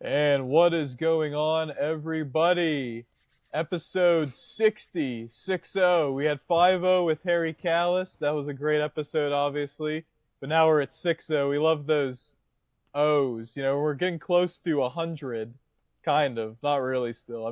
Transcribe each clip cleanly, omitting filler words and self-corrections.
And what is going on, everybody? Episode 60, 60. We had 50 with Harry Callis. That was a great episode, obviously. But now we're at 60. We love those O's. We're getting close to 100, kind of. Not really still.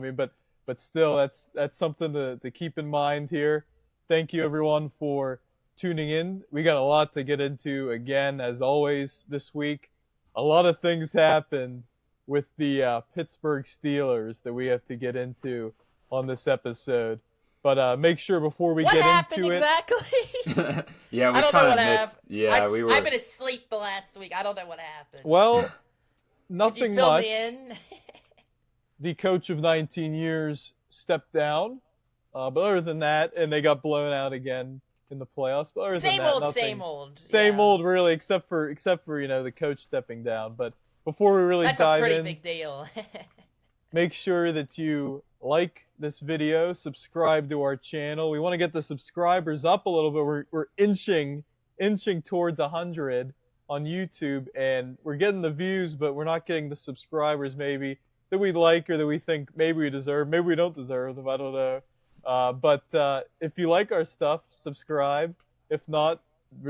But still, that's something to keep in mind here. Thank you, everyone, for tuning in. We got a lot to get into again, as always, this week. A lot of things happened with the Pittsburgh Steelers that we have to get into on this episode. But make sure before we What get happened into it, exactly? Yeah, I we don't know kind what of happened. missed. Yeah, we were. I've been asleep the last week. I don't know what happened. well, Could you nothing fill much. me in? The coach of 19 years stepped down. But other than that, and they got blown out again in the playoffs. But other than Same that, old, nothing, same old. same Yeah. old, really, except for the coach stepping down. But before we really That's a dive pretty in, big deal. make sure that you like this video, subscribe to our channel. We want to get the subscribers up a little bit. We're inching towards 100 on YouTube, and we're getting the views, but we're not getting the subscribers maybe that we'd like or that we think maybe we deserve. Maybe we don't deserve them. I don't know. But if you like our stuff, subscribe. If not,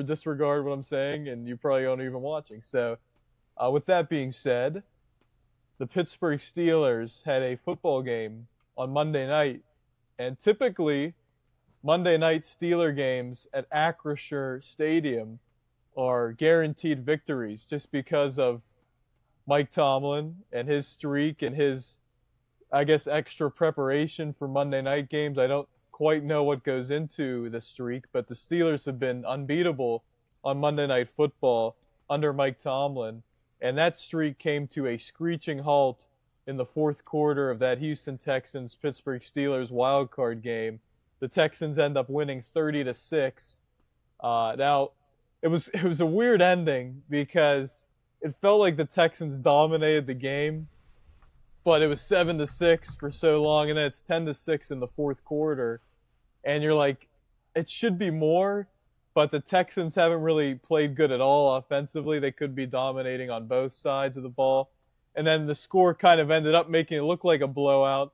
disregard what I'm saying, and you probably aren't even watching. So, with that being said, the Pittsburgh Steelers had a football game on Monday night, and typically Monday night Steeler games at Acrisure Stadium are guaranteed victories just because of Mike Tomlin and his streak and his, I guess, extra preparation for Monday night games. I don't quite know what goes into the streak, but the Steelers have been unbeatable on Monday Night Football under Mike Tomlin. And that streak came to a screeching halt in the fourth quarter of that Houston Texans-Pittsburgh Steelers wildcard game. The Texans end up winning 30-6. Now, it was a weird ending because it felt like the Texans dominated the game, but it was 7-6 for so long, and then it's 10-6 in the fourth quarter, and you're like, it should be more. But the Texans haven't really played good at all offensively. They could be dominating on both sides of the ball. And then the score kind of ended up making it look like a blowout.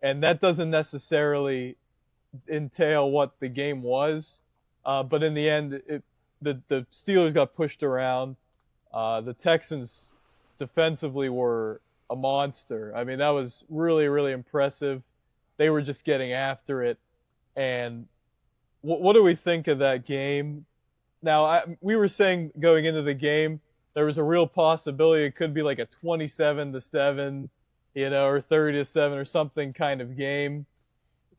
And that doesn't necessarily entail what the game was. But in the end, the Steelers got pushed around. The Texans defensively were a monster. I mean, that was really, really impressive. They were just getting after it. And what do we think of that game? Now, we were saying going into the game, there was a real possibility it could be like a 27-7, or 30-7 or something kind of game.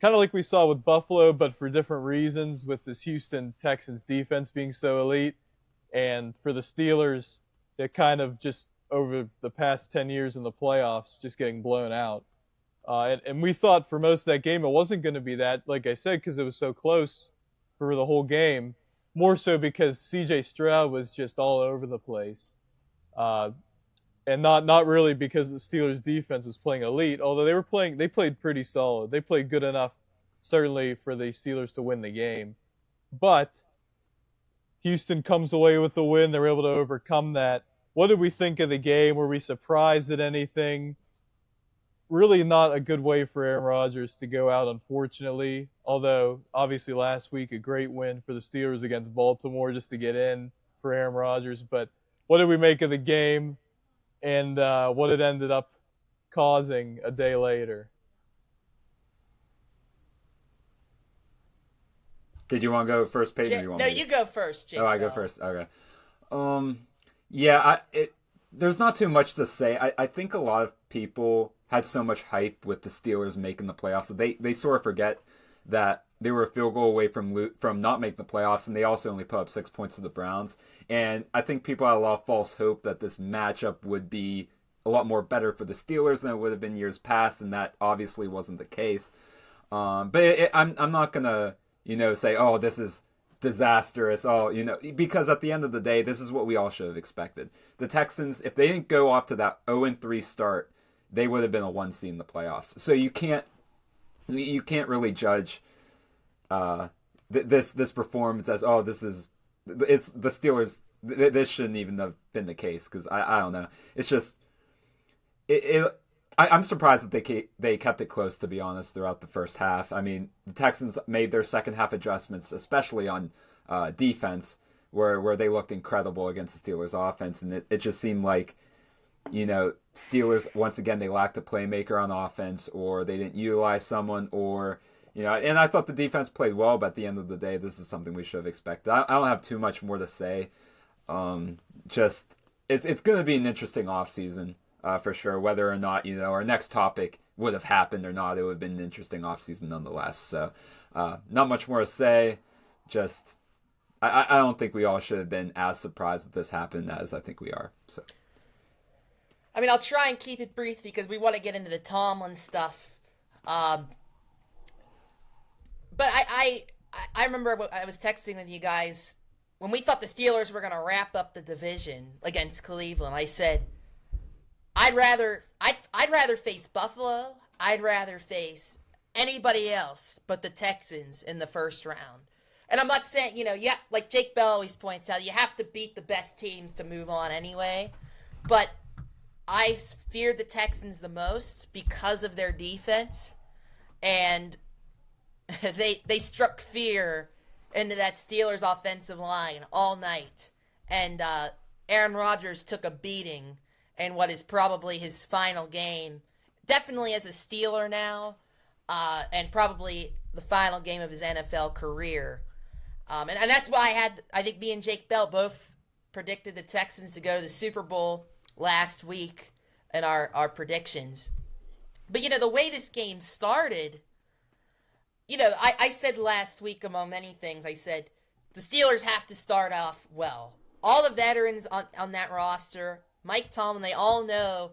Kind of like we saw with Buffalo, but for different reasons, with this Houston Texans defense being so elite. And for the Steelers, they're kind of just over the past 10 years in the playoffs, just getting blown out. And we thought for most of that game it wasn't going to be that, like I said, because it was so close for the whole game. More so because C.J. Stroud was just all over the place. And not really because the Steelers' defense was playing elite, although they played pretty solid. They played good enough, certainly, for the Steelers to win the game. But Houston comes away with the win. They're able to overcome that. What did we think of the game? Were we surprised at anything? Really not a good way for Aaron Rodgers to go out, unfortunately. Although, obviously, last week, a great win for the Steelers against Baltimore just to get in for Aaron Rodgers. But what did we make of the game and what it ended up causing a day later? Did you want to go first, Peyton? Or you want No, me to? you go first, Jake. Oh, I go first. Okay. Yeah. There's not too much to say. I think a lot of people had so much hype with the Steelers making the playoffs that they sort of forget that they were a field goal away from not making the playoffs, and they also only put up 6 points to the Browns. And I think people had a lot of false hope that this matchup would be a lot more better for the Steelers than it would have been years past, and that obviously wasn't the case. But I'm not gonna say, oh, this is disastrous, because at the end of the day, this is what we all should have expected. The Texans, if they didn't go off to that 0-3 start, they would have been a 1 seed in the playoffs. So you can't really judge this performance as, oh, it's the Steelers. This shouldn't even have been the case, because I don't know. It's just I'm surprised that they kept it close, to be honest, throughout the first half. I mean, the Texans made their second half adjustments, especially on defense, where they looked incredible against the Steelers' offense, and it just seemed like, Steelers, once again, they lacked a playmaker on offense, or they didn't utilize someone, or, and I thought the defense played well, but at the end of the day, this is something we should have expected. I don't have too much more to say. It's going to be an interesting offseason. For sure, whether or not, our next topic would have happened or not, it would have been an interesting offseason nonetheless. So, not much more to say. Just, I don't think we all should have been as surprised that this happened as I think we are. So, I mean, I'll try and keep it brief because we want to get into the Tomlin stuff. But I remember when I was texting with you guys when we thought the Steelers were going to wrap up the division against Cleveland. I said, I'd rather face Buffalo. I'd rather face anybody else but the Texans in the first round. And I'm not saying, like Jake Bell always points out, you have to beat the best teams to move on anyway. But I feared the Texans the most because of their defense, and they struck fear into that Steelers offensive line all night. And Aaron Rodgers took a beating in what is probably his final game, definitely as a Steeler now, and probably the final game of his NFL career. And that's why I think me and Jake Bell both predicted the Texans to go to the Super Bowl last week in our predictions. But, the way this game started, I said last week, among many things, I said the Steelers have to start off well. All the veterans on that roster, Mike Tomlin, they all know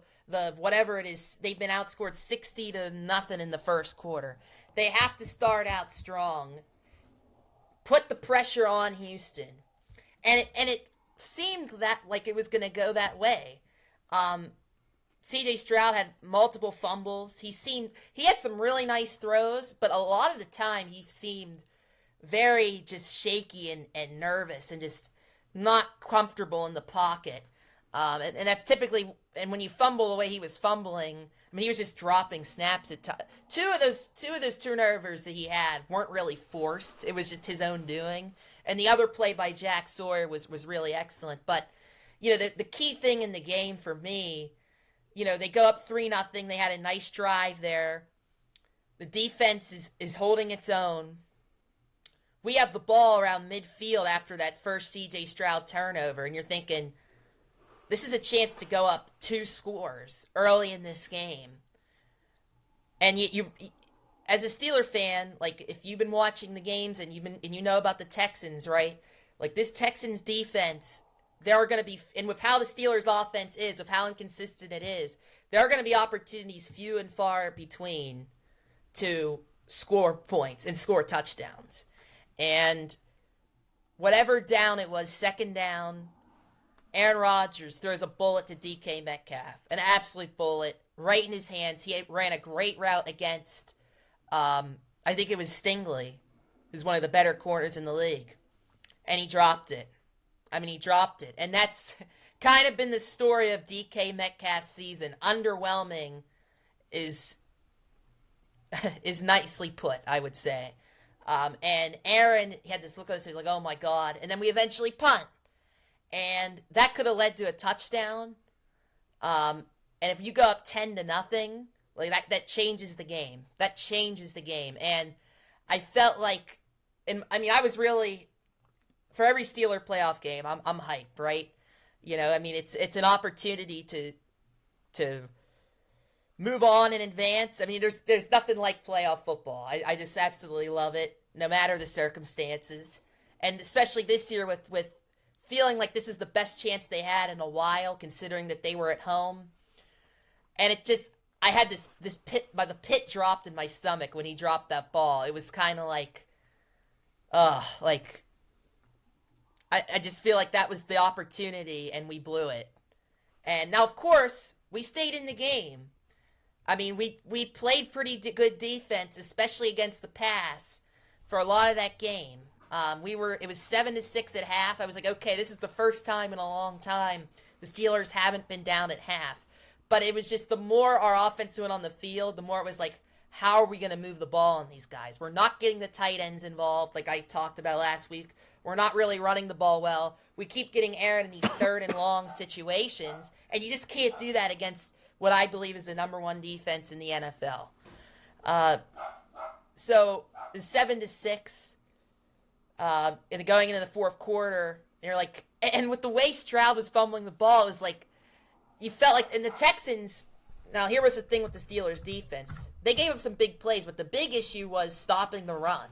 whatever it is, they've been outscored 60-0 in the first quarter. They have to start out strong. Put the pressure on Houston. And it seemed that like it was going to go that way. CJ Stroud had multiple fumbles. He had some really nice throws, but a lot of the time he seemed very just shaky and nervous and just not comfortable in the pocket. And that's typically, and when you fumble the way he was fumbling, I mean, he was just dropping snaps at times. Two of those turnovers that he had weren't really forced. It was just his own doing. And the other play by Jack Sawyer was really excellent. But, the key thing in the game for me, they go up 3-0. They had a nice drive there. The defense is holding its own. We have the ball around midfield after that first C.J. Stroud turnover, and you're thinking, this is a chance to go up 2 scores early in this game. And you as a Steeler fan, like if you've been watching the games and you know about the Texans, right? Like this Texans defense, there are going to be, and with how the Steelers offense is, with how inconsistent it is, there are going to be opportunities few and far between to score points and score touchdowns. And whatever down it was, second down, Aaron Rodgers throws a bullet to DK Metcalf, an absolute bullet right in his hands. He ran a great route against, I think it was Stingley, who's one of the better corners in the league, and he dropped it. And that's kind of been the story of DK Metcalf's season. Underwhelming is nicely put, I would say. And Aaron, he had this look on his face like, oh my God. And then we eventually punt. And that could have led to a touchdown. And if you go up 10-0, like that changes the game. That changes the game. And I felt like, I was really, for every Steeler playoff game, I'm hyped, right? It's an opportunity to move on and advance. I mean, there's nothing like playoff football. I just absolutely love it, no matter the circumstances. And especially this year with feeling like this was the best chance they had in a while, considering that they were at home. And I had this pit, the pit dropped in my stomach when he dropped that ball. It was kind of like, I just feel like that was the opportunity and we blew it. And now, of course, we stayed in the game. I mean, we played pretty good defense, especially against the pass, for a lot of that game. It was 7-6 at half. I was like, okay, this is the first time in a long time the Steelers haven't been down at half. but it was just the more our offense went on the field, the more it was like, how are we going to move the ball on these guys? We're not getting the tight ends involved, like I talked about last week. We're not really running the ball well. We keep getting Aaron in these third and long situations, and you just can't do that against what I believe is the number one defense in the NFL. So 7-6, and going into the fourth quarter, you're like, and with the way Stroud was fumbling the ball, it was like, you felt like, in the Texans. Now, here was the thing with the Steelers' defense. They gave up some big plays, but the big issue was stopping the run.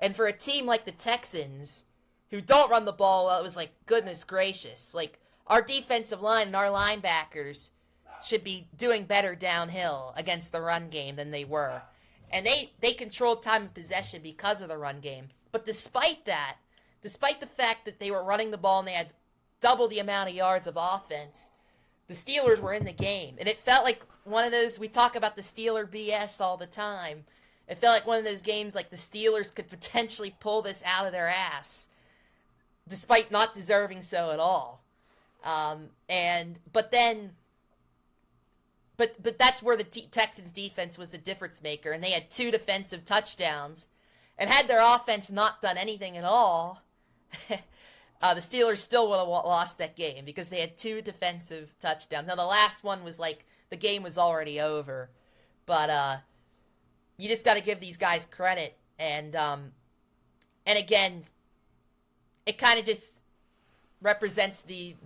And for a team like the Texans, who don't run the ball well, it was like, goodness gracious. Like, our defensive line and our linebackers should be doing better downhill against the run game than they were. And they controlled time of possession because of the run game. But despite that, despite the fact that they were running the ball and they had double the amount of yards of offense, the Steelers were in the game. And it felt like one of those, we talk about the Steeler BS all the time. It felt like one of those games like the Steelers could potentially pull this out of their ass, despite not deserving so at all. But that's where the Texans defense was the difference maker, and they had 2 defensive touchdowns. And had their offense not done anything at all, the Steelers still would have lost that game because they had 2 defensive touchdowns. Now, the last one was like the game was already over. But you just got to give these guys credit. And again, it kind of just represents the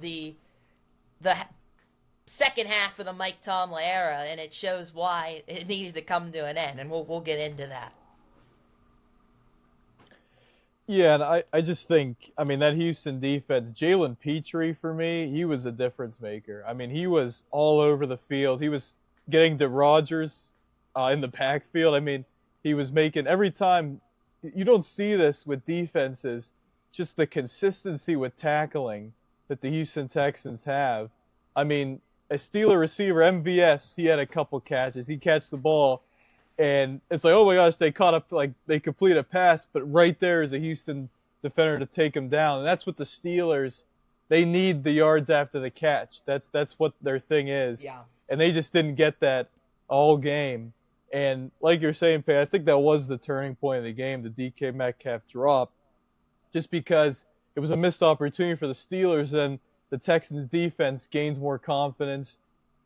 second half of the Mike Tomlin era, and it shows why it needed to come to an end. And we'll get into that. Yeah, and I just think, I mean, that Houston defense, Jalen Petrie, for me, he was a difference maker. I mean, he was all over the field. He was getting to Rodgers in the backfield. I mean, he was making, every time, you don't see this with defenses, just the consistency with tackling that the Houston Texans have. I mean, a Steeler receiver, MVS, he had a couple catches. He catch the ball, and it's like, oh my gosh, they caught up, like they complete a pass, but right there is a Houston defender to take him down. And that's what the Steelers, they need the yards after the catch. That's what their thing is. Yeah. And they just didn't get that all game. And like you're saying, Pat, I think that was the turning point of the game, the DK Metcalf drop, just because it was a missed opportunity for the Steelers. Then the Texans defense gains more confidence,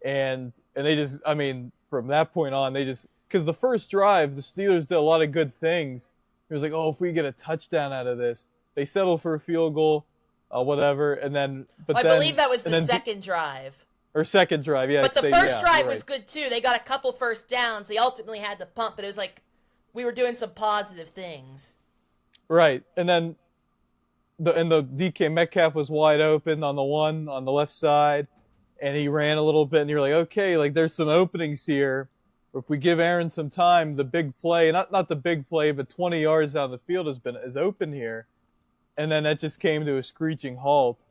and they just, I mean, from that point on, they just, because the first drive, the Steelers did a lot of good things. It was like, oh, if we get a touchdown out of this, they settled for a field goal, whatever, and then, I believe that was the second drive. Or second drive, yeah. But the first drive was good too. They got a couple first downs. They ultimately had to pump, but it was like we were doing some positive things. Right, and then the DK Metcalf was wide open on the left side, and he ran a little bit, and you're like, okay, like there's some openings here. If we give Aaron some time, the big play, not the big play, but 20 yards down the field is open here. And then that just came to a screeching halt.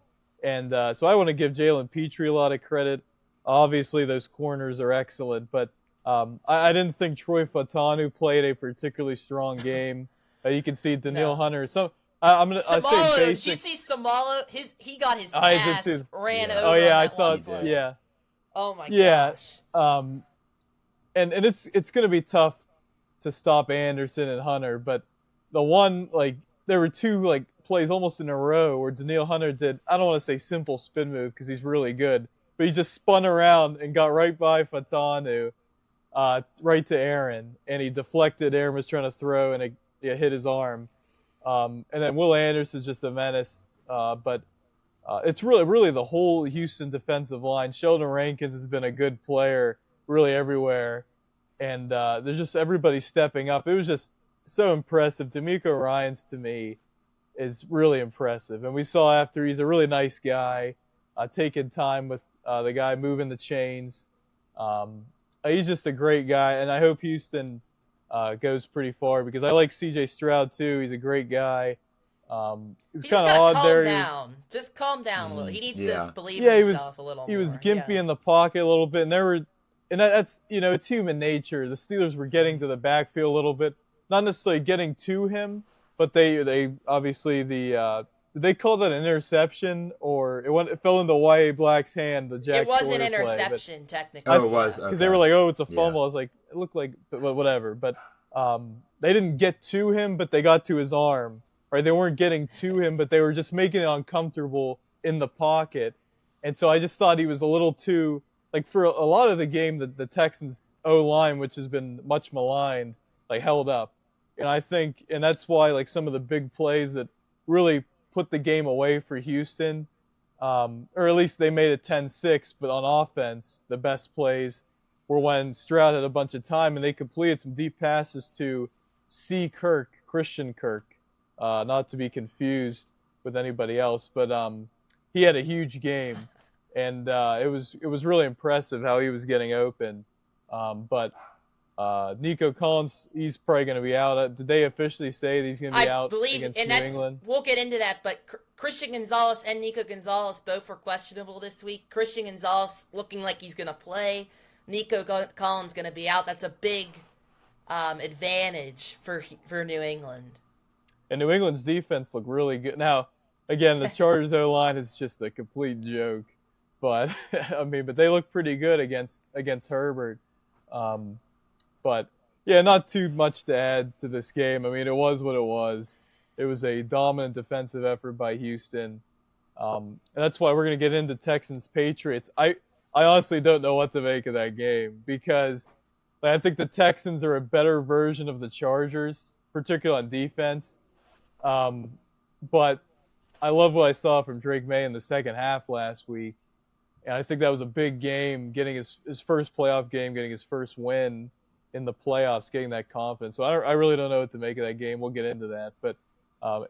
And so I want to give Jalen Petrie a lot of credit. Obviously, those corners are excellent, but I didn't think Troy Fautanu played a particularly strong game. You can see Daniil Hunter. So I'm gonna say basic. Did you see Samalo? He got his ass ran over. Oh yeah, I saw it. Yeah. Oh my gosh. Yeah. And it's gonna be tough to stop Anderson and Hunter, but the one, like, there were 2 like plays almost in a row where Daniil Hunter did, I don't want to say simple spin move because he's really good, but he just spun around and got right by Fautanu, right to Aaron, and he deflected. Aaron was trying to throw, and it hit his arm. And then Will Anderson's just a menace, but it's really the whole Houston defensive line. Sheldon Rankins has been a good player really everywhere, and there's just everybody stepping up. It was just so impressive. D'Amico Ryans, to me, is really impressive, and we saw after, he's a really nice guy, taking time with the guy moving the chains. He's just a great guy, and I hope Houston goes pretty far because I like C.J. Stroud too. He's a great guy. It was kind of odd there. Just calm down a little. He needs to believe in himself a little more. He was gimpy in the pocket a little bit, and that's, it's human nature. The Steelers were getting to the backfield a little bit, not necessarily getting to him, but they obviously the did they call that an interception, or it fell into Y.A. Black's hand, the It Jack was an Sawyer play? interception, technically. Oh, it was. Because Okay. they were like, "Oh, it's a Yeah. fumble." I was like, "It looked like, but whatever." But they didn't get to him, but they got to his arm. Right? They weren't getting to him, but they were just making it uncomfortable in the pocket. And so I just thought he was a little too, like, for a lot of the game, the Texans O line, which has been much maligned, like, held up. And I think, and that's why, like, some of the big plays that really put the game away for Houston, or at least they made it 10-6, but on offense, the best plays were when Stroud had a bunch of time and they completed some deep passes to Christian Kirk, not to be confused with anybody else, but he had a huge game, and it was really impressive how he was getting open. But Nico Collins, he's probably going to be out. Did they officially say that he's going to be out against New England? We'll get into that, but Christian Gonzalez and Nico Gonzalez both were questionable this week. Christian Gonzalez looking like he's going to play. Nico Collins going to be out. That's a big advantage for New England. And New England's defense looked really good. Now, again, the Chargers O-line is just a complete joke. But, I mean, but they look pretty good against Herbert. But, yeah, not too much to add to this game. I mean, it was what it was. It was a dominant defensive effort by Houston. And that's why we're going to get into Texans-Patriots. I honestly don't know what to make of that game because I think the Texans are a better version of the Chargers, particularly on defense. But I love what I saw from Drake May in the second half last week. And I think that was a big game, getting his first playoff game, getting his first win in the playoffs, getting that confidence. So I really don't know what to make of that game. We'll get into that. But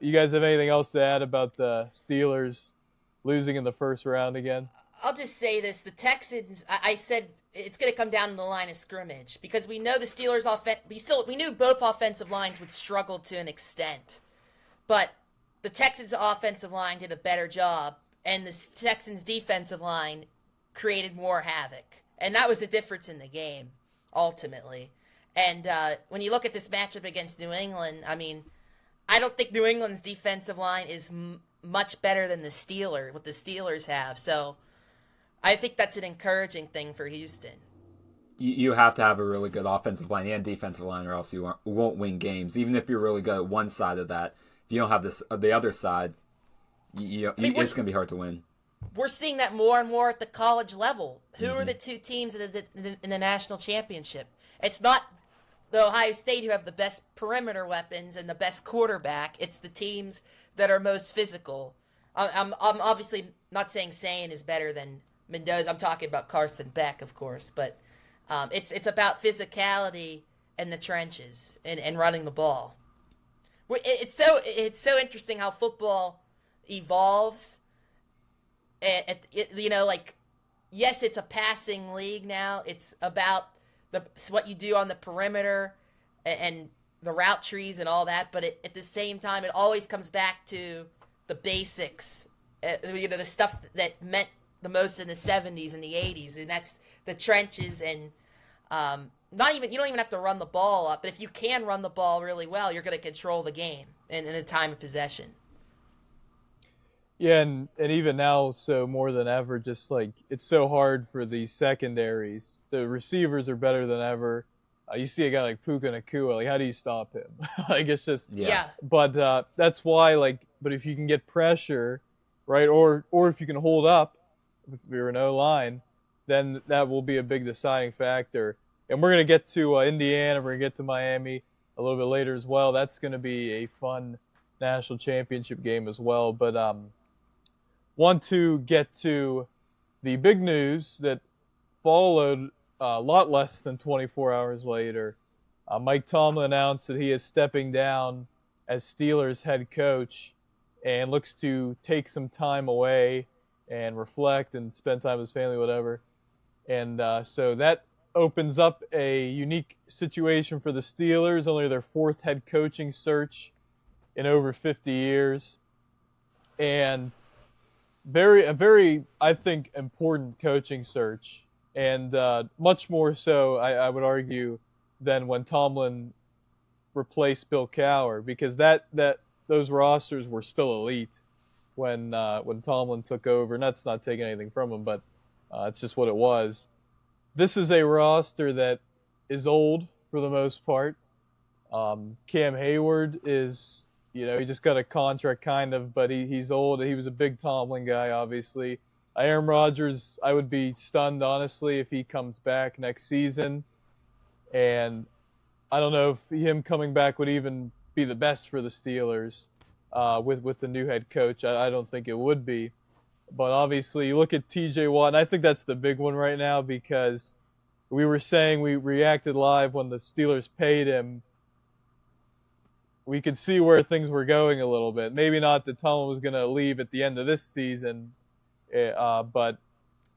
you guys have anything else to add about the Steelers losing in the first round again? I'll just say this. The Texans, I said it's going to come down to the line of scrimmage because we know the Steelers' offense. We knew both offensive lines would struggle to an extent. But the Texans' offensive line did a better job, and the Texans' defensive line created more havoc. And that was the difference in the game, ultimately. And when you look at this matchup against New England, I mean, I don't think New England's defensive line is much better than what the Steelers have. So I think that's an encouraging thing for Houston. You have to have a really good offensive line and defensive line, or else you won't win games. Even if you're really good at one side of that, if you don't have the other side, it's going to be hard to win. We're seeing that more and more at the college level. Who are the two teams in the national championship? It's not the Ohio State who have the best perimeter weapons and the best quarterback. It's the teams that are most physical. I'm obviously not saying Sayin is better than Mendoza. I'm talking about Carson Beck, of course, but it's about physicality in the trenches and running the ball. It's so interesting how football evolves. Yes, it's a passing league now. It's about what you do on the perimeter and the route trees and all that. But at the same time, it always comes back to the basics. The stuff that meant the most in the 70s and the 80s, and that's the trenches and you don't even have to run the ball up. But if you can run the ball really well, you're going to control the game in the time of possession. Yeah, and even now, so more than ever, just like it's so hard for the secondaries. The receivers are better than ever. You see a guy like Puka Nacua, like how do you stop him? Like it's just yeah. But that's why but if you can get pressure, right, or if you can hold up, if you're an O-line, then that will be a big deciding factor. And we're gonna get to Indiana, we're gonna get to Miami a little bit later as well. That's gonna be a fun national championship game as well. But want to get to the big news that followed a lot less than 24 hours later. Mike Tomlin announced that he is stepping down as Steelers head coach and looks to take some time away and reflect and spend time with his family, whatever. And so that opens up a unique situation for the Steelers, only their fourth head coaching search in over 50 years. And a very, I think, important coaching search, and much more so, I would argue, than when Tomlin replaced Bill Cowher, because those rosters were still elite. when Tomlin took over. And that's not taking anything from him, but it's just what it was. This is a roster that is old for the most part. Cam Hayward is, he just got a contract kind of, but he's old. He was a big Tomlin guy, obviously. Aaron Rodgers, I would be stunned, honestly, if he comes back next season. And I don't know if him coming back would even be the best for the Steelers with the new head coach. I don't think it would be. But obviously, you look at T.J. Watt, and I think that's the big one right now because we were saying we reacted live when the Steelers paid him. We could see where things were going a little bit. Maybe not that Tomlin was going to leave at the end of this season, but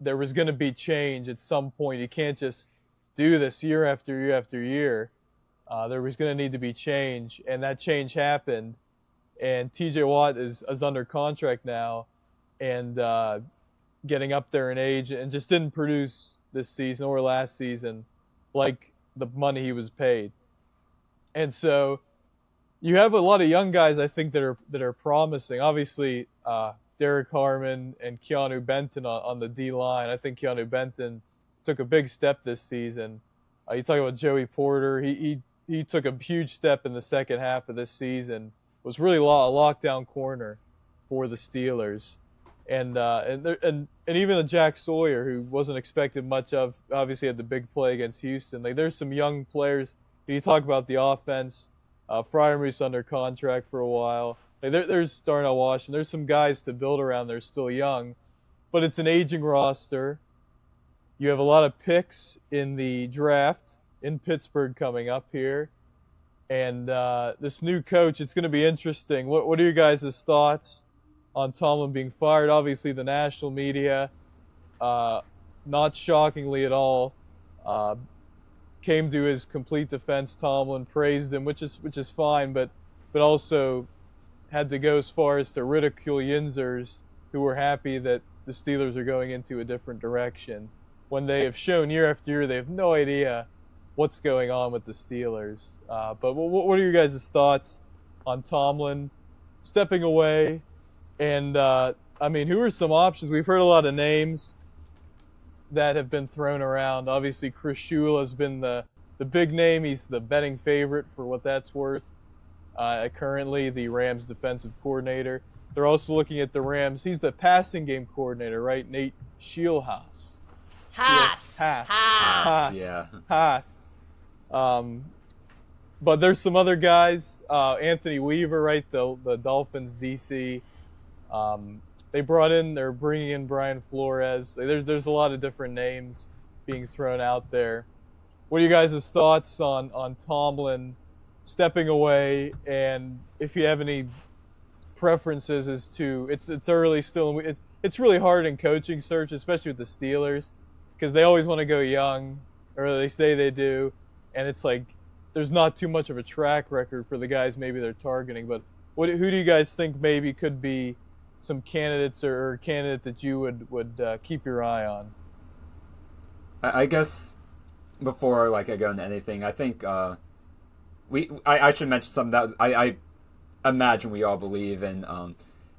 there was going to be change at some point. You can't just do this year after year after year. There was going to need to be change, and that change happened. And T.J. Watt is under contract now and getting up there in age and just didn't produce this season or last season like the money he was paid. And so you have a lot of young guys, I think, that are promising. Obviously, Derek Harmon and Keanu Benton on the D-line. I think Keanu Benton took a big step this season. You talk about Joey Porter. He took a huge step in the second half of this season. Was really a lockdown corner for the Steelers. And even a Jack Sawyer, who wasn't expected much of, obviously had the big play against Houston. Like, there's some young players. You talk about the offense. Freiermuth's under contract for a while. There's Darnell Washington. There's some guys to build around. They're still young. But it's an aging roster. You have a lot of picks in the draft in Pittsburgh coming up here. And this new coach, it's going to be interesting. What are your guys' thoughts on Tomlin being fired? Obviously, the national media, not shockingly at all, came to his complete defense. Tomlin praised him, which is fine, but also had to go as far as to ridicule Yinzers, who were happy that the Steelers are going into a different direction, when they have shown year after year they have no idea what's going on with the Steelers. But what are your guys' thoughts on Tomlin stepping away? And, who are some options? We've heard a lot of names that have been thrown around. Obviously, Chris Shula has been the big name. He's the betting favorite for what that's worth. Currently, the Rams defensive coordinator. They're also looking at the Rams. He's the passing game coordinator, right? Nate Scheelhaas. Haas. Yeah. Haas. But there's some other guys. Anthony Weaver, right? The Dolphins DC. They're bringing in Brian Flores. There's a lot of different names being thrown out there. What are you guys' thoughts on Tomlin stepping away? And if you have any preferences as to, it's early still. It's really hard in coaching search, especially with the Steelers, because they always want to go young, or they say they do, and it's like there's not too much of a track record for the guys maybe they're targeting. But who do you guys think maybe could be some candidates or candidate that you would keep your eye on? I guess before I go into anything, I think I should mention something that I imagine we all believe in.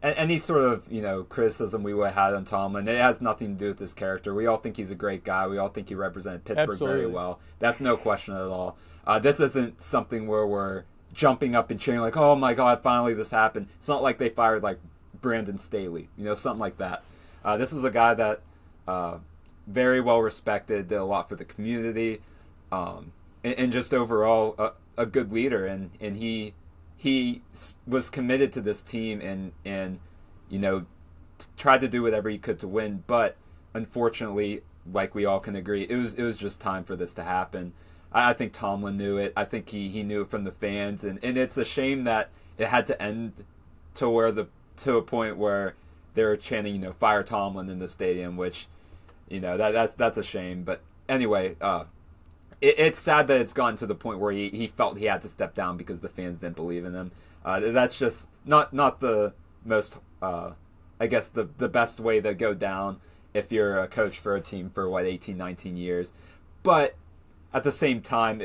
Any sort of criticism we would have had on Tomlin, it has nothing to do with his character. We all think he's a great guy. We all think he represented Pittsburgh very well. That's no question at all. This isn't something where we're jumping up and cheering like, oh my God, finally this happened. It's not like they fired Brandon Staley, something like that. This was a guy that very well respected, did a lot for the community, and just overall a good leader. And he was committed to this team and tried to do whatever he could to win. But unfortunately, like we all can agree, it was just time for this to happen. I think Tomlin knew it. I think he knew it from the fans, and it's a shame that it had to end to a point where they were chanting, fire Tomlin in the stadium, which, that's a shame. But anyway, it's sad that it's gotten to the point where he felt he had to step down because the fans didn't believe in him. That's just not the most, I guess, the best way to go down if you're a coach for a team for, 18, 19 years. But at the same time,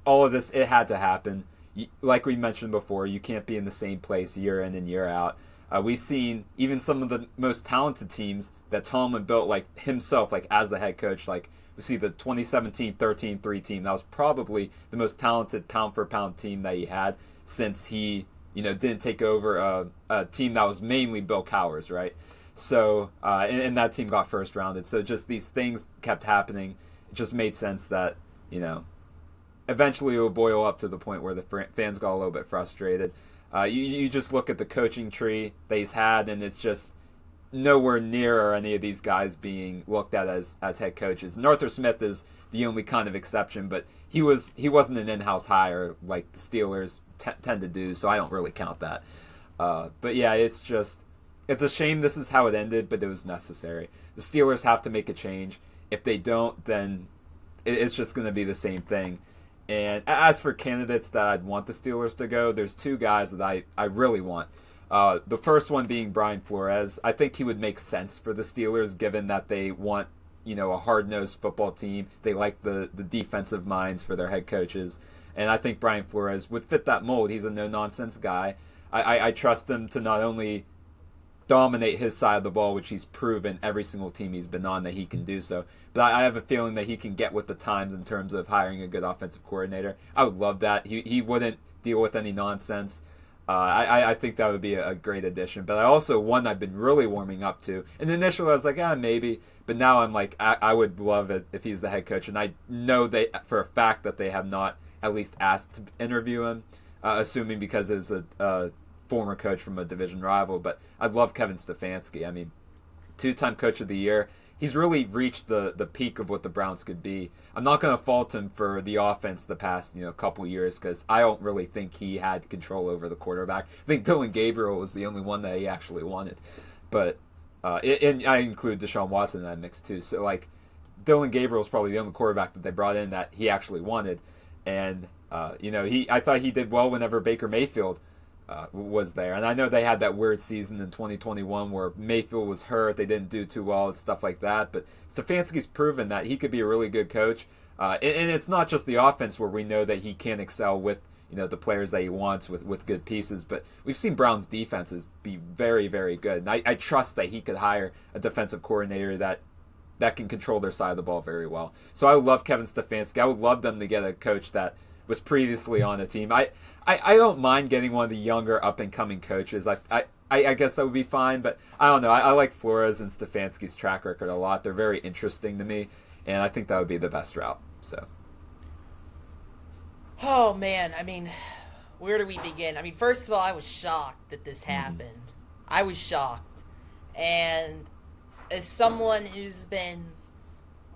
all of this, it had to happen. Like we mentioned before, you can't be in the same place year in and year out. We've seen even some of the most talented teams that Tomlin built, like himself, like as the head coach. Like we see the 2017 13-3 team. That was probably the most talented pound for pound team that he had since he, didn't take over a team that was mainly Bill Cowers, right? So, and that team got first rounded. So just these things kept happening. It just made sense that, eventually it would boil up to the point where the fans got a little bit frustrated. You just look at the coaching tree that he's had, and it's just nowhere near any of these guys being looked at as head coaches. And Arthur Smith is the only kind of exception, but he wasn't an in-house hire like the Steelers tend to do, so I don't really count that. But yeah, it's a shame this is how it ended, but it was necessary. The Steelers have to make a change. If they don't, then it's just going to be the same thing. And as for candidates that I'd want the Steelers to go, there's two guys that I really want. The first one being Brian Flores. I think he would make sense for the Steelers, given that they want, a hard-nosed football team. They like the defensive minds for their head coaches. And I think Brian Flores would fit that mold. He's a no-nonsense guy. I trust him to not only dominate his side of the ball, which he's proven every single team he's been on that he can do so. But I have a feeling that he can get with the times in terms of hiring a good offensive coordinator. I would love that. He wouldn't deal with any nonsense. I think that would be a great addition. But one I've been really warming up to. And initially I was like, maybe. But now I'm like, I would love it if he's the head coach. And I know for a fact that they have not at least asked to interview him, assuming because it's a former coach from a division rival. But I'd love Kevin Stefanski. I mean, 2-time coach of the year. He's really reached the peak of what the Browns could be. I'm not going to fault him for the offense the past couple years, because I don't really think he had control over the quarterback. I think Dylan Gabriel was the only one that he actually wanted. But and I include Deshaun Watson in that mix too. So like Dylan Gabriel is probably the only quarterback that they brought in that he actually wanted. And I thought he did well whenever Baker Mayfield was there. And I know they had that weird season in 2021 where Mayfield was hurt. They didn't do too well and stuff like that. But Stefanski's proven that he could be a really good coach. And it's not just the offense where we know that he can excel with the players that he wants with good pieces. But we've seen Brown's defenses be very, very good. And I trust that he could hire a defensive coordinator that can control their side of the ball very well. So I would love Kevin Stefanski. I would love them to get a coach that was previously on a team. I don't mind getting one of the younger up-and-coming coaches. I guess that would be fine, but I don't know. I like Flores and Stefanski's track record a lot. They're very interesting to me, and I think that would be the best route. So. Oh, man. I mean, where do we begin? I mean, first of all, I was shocked that this happened. I was shocked. And as someone who's been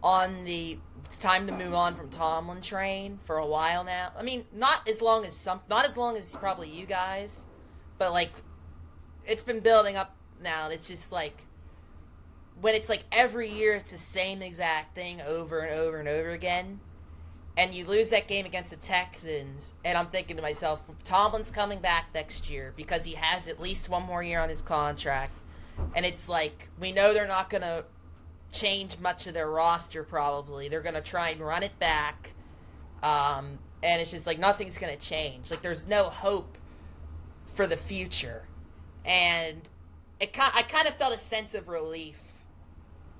on the it's time to move on from Tomlin train for a while now. I mean, not as long as probably you guys, but like it's been building up now. It's just like when it's like every year it's the same exact thing over and over and over again, and you lose that game against the Texans, and I'm thinking to myself, Tomlin's coming back next year because he has at least one more year on his contract, and it's like we know they're not gonna change much of their roster. Probably they're gonna try and run it back, and it's just like nothing's gonna change. Like there's no hope for the future, and I kind of felt a sense of relief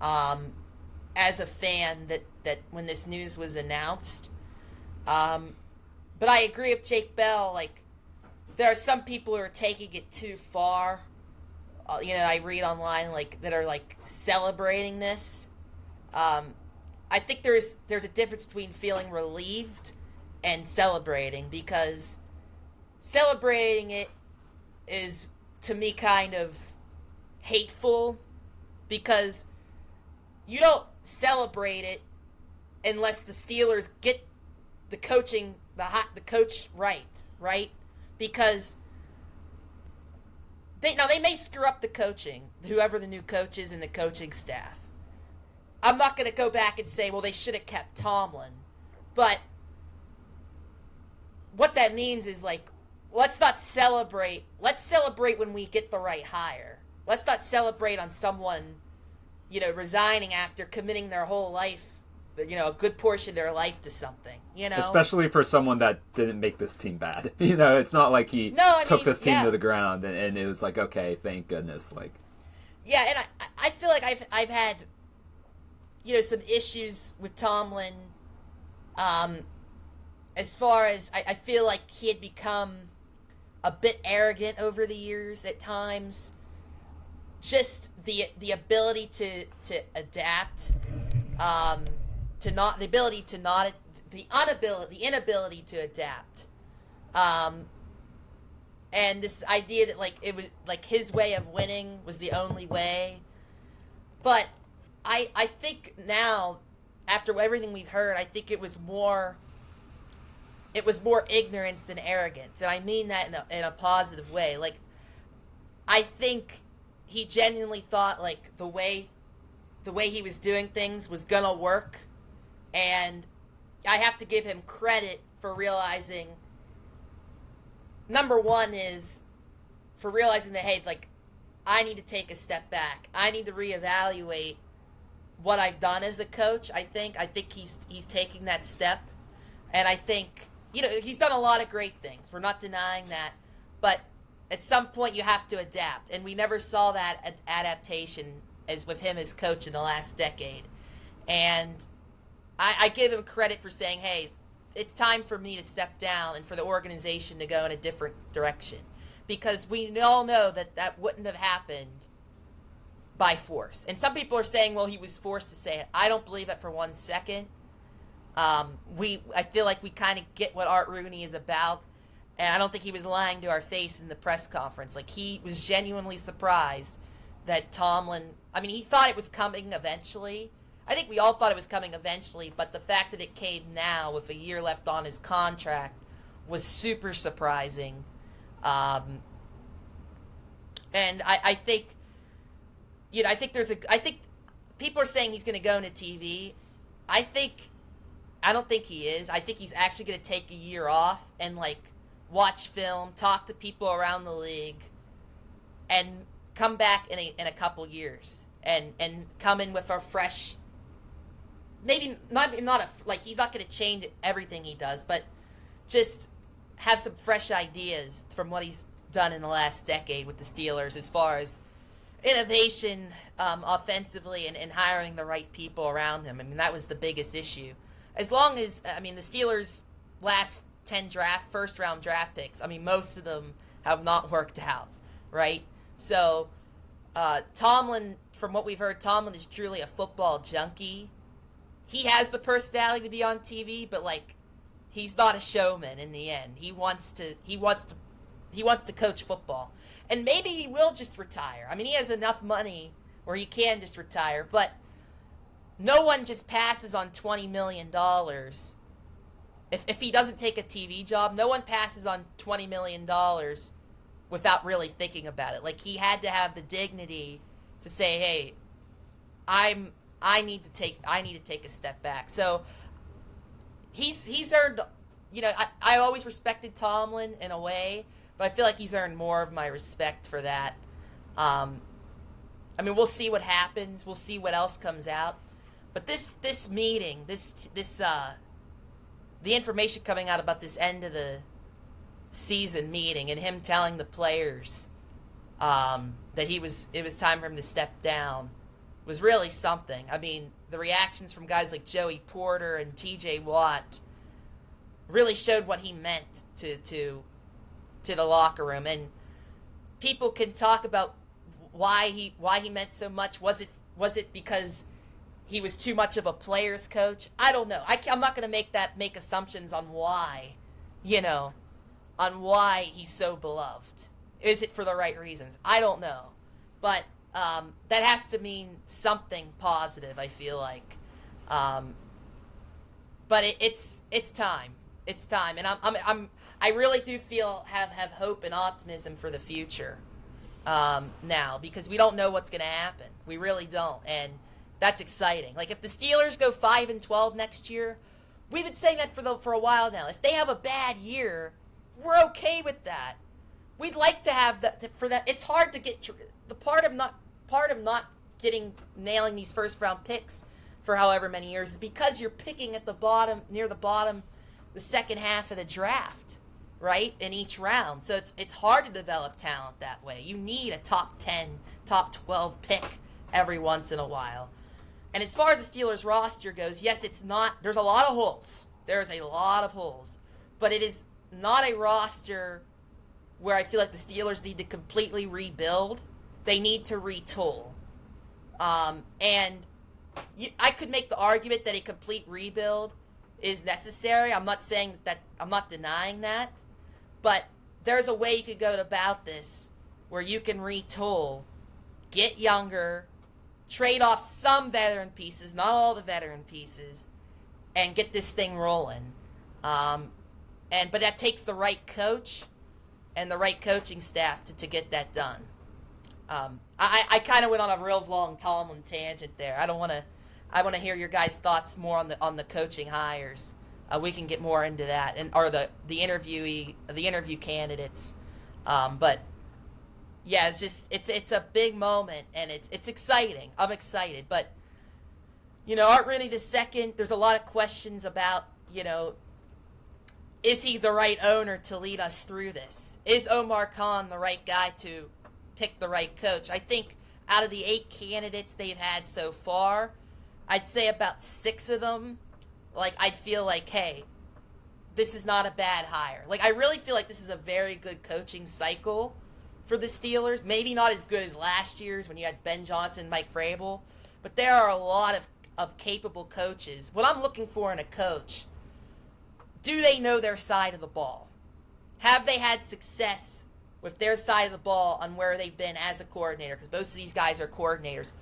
as a fan that when this news was announced. But I agree with Jake Bell. Like there are some people who are taking it too far. I read online that are celebrating this. I think there's a difference between feeling relieved and celebrating, because celebrating it is to me kind of hateful, because you don't celebrate it unless the Steelers get the coach right? Because they may screw up the coaching, whoever the new coach is and the coaching staff. I'm not going to go back and say, well, they should have kept Tomlin. But what that means is, let's not celebrate. Let's celebrate when we get the right hire. Let's not celebrate on someone, resigning after committing their whole life a good portion of their life to something. Especially for someone that didn't make this team bad. It's not like he took this team to the ground and it was like, okay, thank goodness. Like, yeah, and I feel like I've had some issues with Tomlin. As far as I feel like he had become a bit arrogant over the years at times. Just the ability to adapt, the inability to adapt, and this idea that like it was like his way of winning was the only way. But I think now, after everything we've heard, I think it was more ignorance than arrogance, and I mean that in a positive way. Like, I think he genuinely thought like the way he was doing things was gonna work, and I have to give him credit for realizing. Number one is for realizing that, hey, like, I need to take a step back. I need to reevaluate what I've done as a coach. I think he's taking that step, and I think he's done a lot of great things. We're not denying that, but at some point you have to adapt, and we never saw that adaptation as with him as coach in the last decade. And I give him credit for saying, hey, it's time for me to step down and for the organization to go in a different direction, because we all know that wouldn't have happened by force. And some people are saying, well, he was forced to say it. I don't believe it for 1 second. I feel like we kind of get what Art Rooney is about, and I don't think he was lying to our face in the press conference. Like, he was genuinely surprised that Tomlin, he thought it was coming eventually. I think we all thought it was coming eventually, but the fact that it came now with a year left on his contract was super surprising. And I think, I think people are saying he's going to go into TV. I don't think he is. I think he's actually going to take a year off and, like, watch film, talk to people around the league, and come back in a couple years and come in with a fresh, maybe not like, he's not going to change everything he does, but just have some fresh ideas from what he's done in the last decade with the Steelers as far as innovation offensively and hiring the right people around him. That was the biggest issue. As long as, the Steelers' last 10 first-round draft picks, most of them have not worked out, right? So, Tomlin, from what we've heard, Tomlin is truly a football junkie. He has the personality to be on TV, but, like, he's not a showman in the end. He wants to coach football. And maybe he will just retire. He has enough money where he can just retire, but no one just passes on $20 million. If he doesn't take a TV job, no one passes on $20 million without really thinking about it. Like, he had to have the dignity to say, hey, I need to take a step back. So he's earned, I always respected Tomlin in a way, but I feel like he's earned more of my respect for that. We'll see what happens. We'll see what else comes out. But this meeting, the information coming out about this end of the season meeting and him telling the players that it was time for him to step down was really something. The reactions from guys like Joey Porter and T.J. Watt really showed what he meant to the locker room. And people can talk about why he meant so much. Was it because he was too much of a player's coach? I don't know. I'm not going to make assumptions on why, on why he's so beloved. Is it for the right reasons? I don't know. But that has to mean something positive, I feel like. But it's time. It's time. And I really do have hope and optimism for the future now, because we don't know what's going to happen. We really don't. And that's exciting. Like, if the Steelers go 5-12 next year, we've been saying that for a while now. If they have a bad year, we're okay with that. We'd like to have that for that. It's hard to get the part of not nailing these first round picks. for however many years is because you're picking at the bottom, near the bottom, the second half of the draft, right, in each round. So it's hard to develop talent that way. You need a top 10, top 12 pick every once in a while. And as far as the Steelers roster goes, yes, it's not, there's a lot of holes. There's a lot of holes. But it is not a roster where I feel like the Steelers need to completely rebuild. They need to retool. And I could make the argument that a complete rebuild is necessary. I'm not saying that, I'm not denying that. But there's a way you could go about this where you can retool, get younger, trade off some veteran pieces, not all the veteran pieces, and get this thing rolling. But that takes the right coach and the right coaching staff to get that done. I kind of went on a real long Tomlin tangent there. I want to hear your guys' thoughts more on the coaching hires. We can get more into that or the interview candidates. But yeah, it's a big moment and it's exciting. I'm excited, but Art Rooney II, there's a lot of questions about is he the right owner to lead us through this? Is Omar Khan the right guy to pick the right coach? I think out of the 8 candidates they've had so far, I'd say about 6 of them, I'd feel like, hey, this is not a bad hire. I really feel like this is a very good coaching cycle for the Steelers. Maybe not as good as last year's when you had Ben Johnson, Mike Vrabel, but there are a lot of capable coaches. What I'm looking for in a coach, do they know their side of the ball? Have they had success with their side of the ball on where they've been as a coordinator? Because most of these guys are coordinators.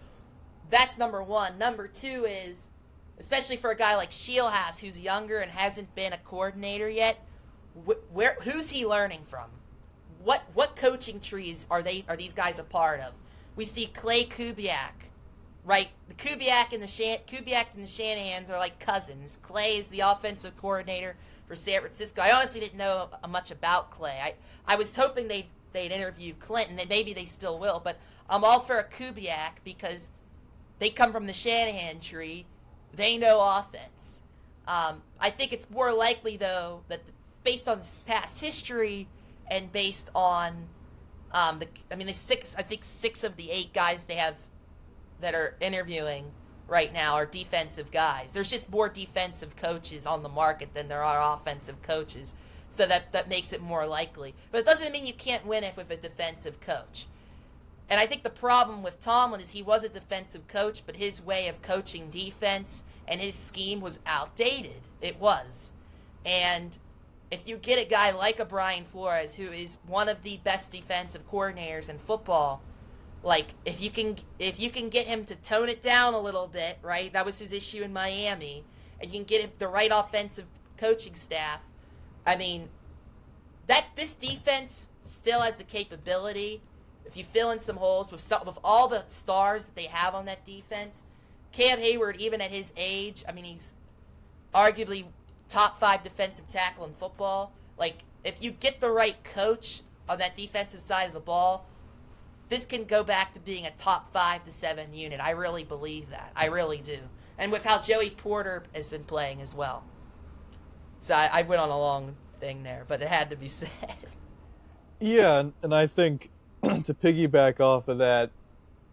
That's number one. Number two is, especially for a guy like Shieldhouse who's younger and hasn't been a coordinator yet, who's he learning from? What coaching trees are these guys a part of? We see Clay Kubiak, right? The Kubiaks and the Shanahans are like cousins. Clay is the offensive coordinator for San Francisco. I honestly didn't know much about Clay. I was hoping they'd interview Clinton, and maybe they still will, but I'm all for a Kubiak because they come from the Shanahan tree. They know offense. I think it's more likely, though, that based on past history and based on the 6 of the 8 guys they have that are interviewing right now are defensive guys. There's just more defensive coaches on the market than there are offensive coaches, so that makes it more likely. But it doesn't mean you can't win it with a defensive coach. And I think the problem with Tomlin is he was a defensive coach, but his way of coaching defense and his scheme was outdated. It was. And if you get a guy like a Brian Flores, who is one of the best defensive coordinators in football, if you can get him to tone it down a little bit, right? That was his issue in Miami, and you can get him the right offensive coaching staff. I mean, this defense still has the capability. If you fill in some holes with all the stars that they have on that defense, Cam Hayward, even at his age, he's arguably top 5 defensive tackle in football. If you get the right coach on that defensive side of the ball, this can go back to being a top 5 to 7 unit. I really believe that. I really do. And with how Joey Porter has been playing as well. So I went on a long thing there, but it had to be said. Yeah, and I think to piggyback off of that,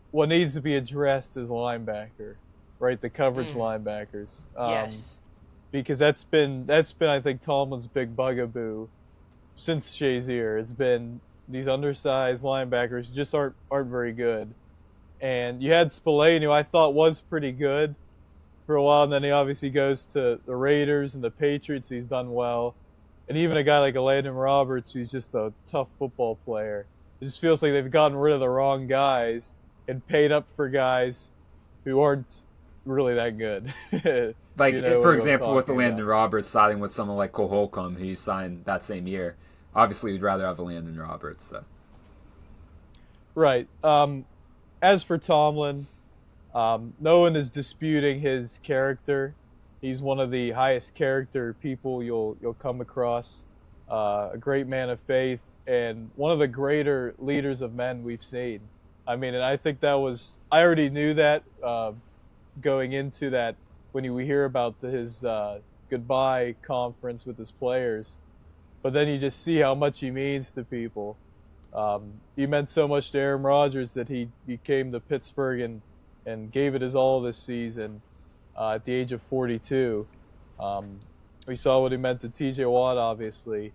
what needs to be addressed is linebacker, right? The coverage linebackers. Yes. Because that's been I think Tomlin's big bugaboo since Shazier has been these undersized linebackers just aren't very good. And you had Spillane, who I thought was pretty good for a while, and then he obviously goes to the Raiders and the Patriots. He's done well. And even a guy like Landon Roberts, who's just a tough football player. It just feels like they've gotten rid of the wrong guys and paid up for guys who aren't really that good. For example, with the Landon Roberts siding with someone like Cole Holcomb, who signed that same year. Obviously, we'd rather have a Landon Roberts. So. Right. As for Tomlin, no one is disputing his character. He's one of the highest character people you'll come across. A great man of faith and one of the greater leaders of men we've seen. And I think I already knew that going into that when we hear about his goodbye conference with his players. But then you just see how much he means to people. He meant so much to Aaron Rodgers that he came to Pittsburgh and gave it his all this season at the age of 42. We saw what he meant to T.J. Watt, obviously,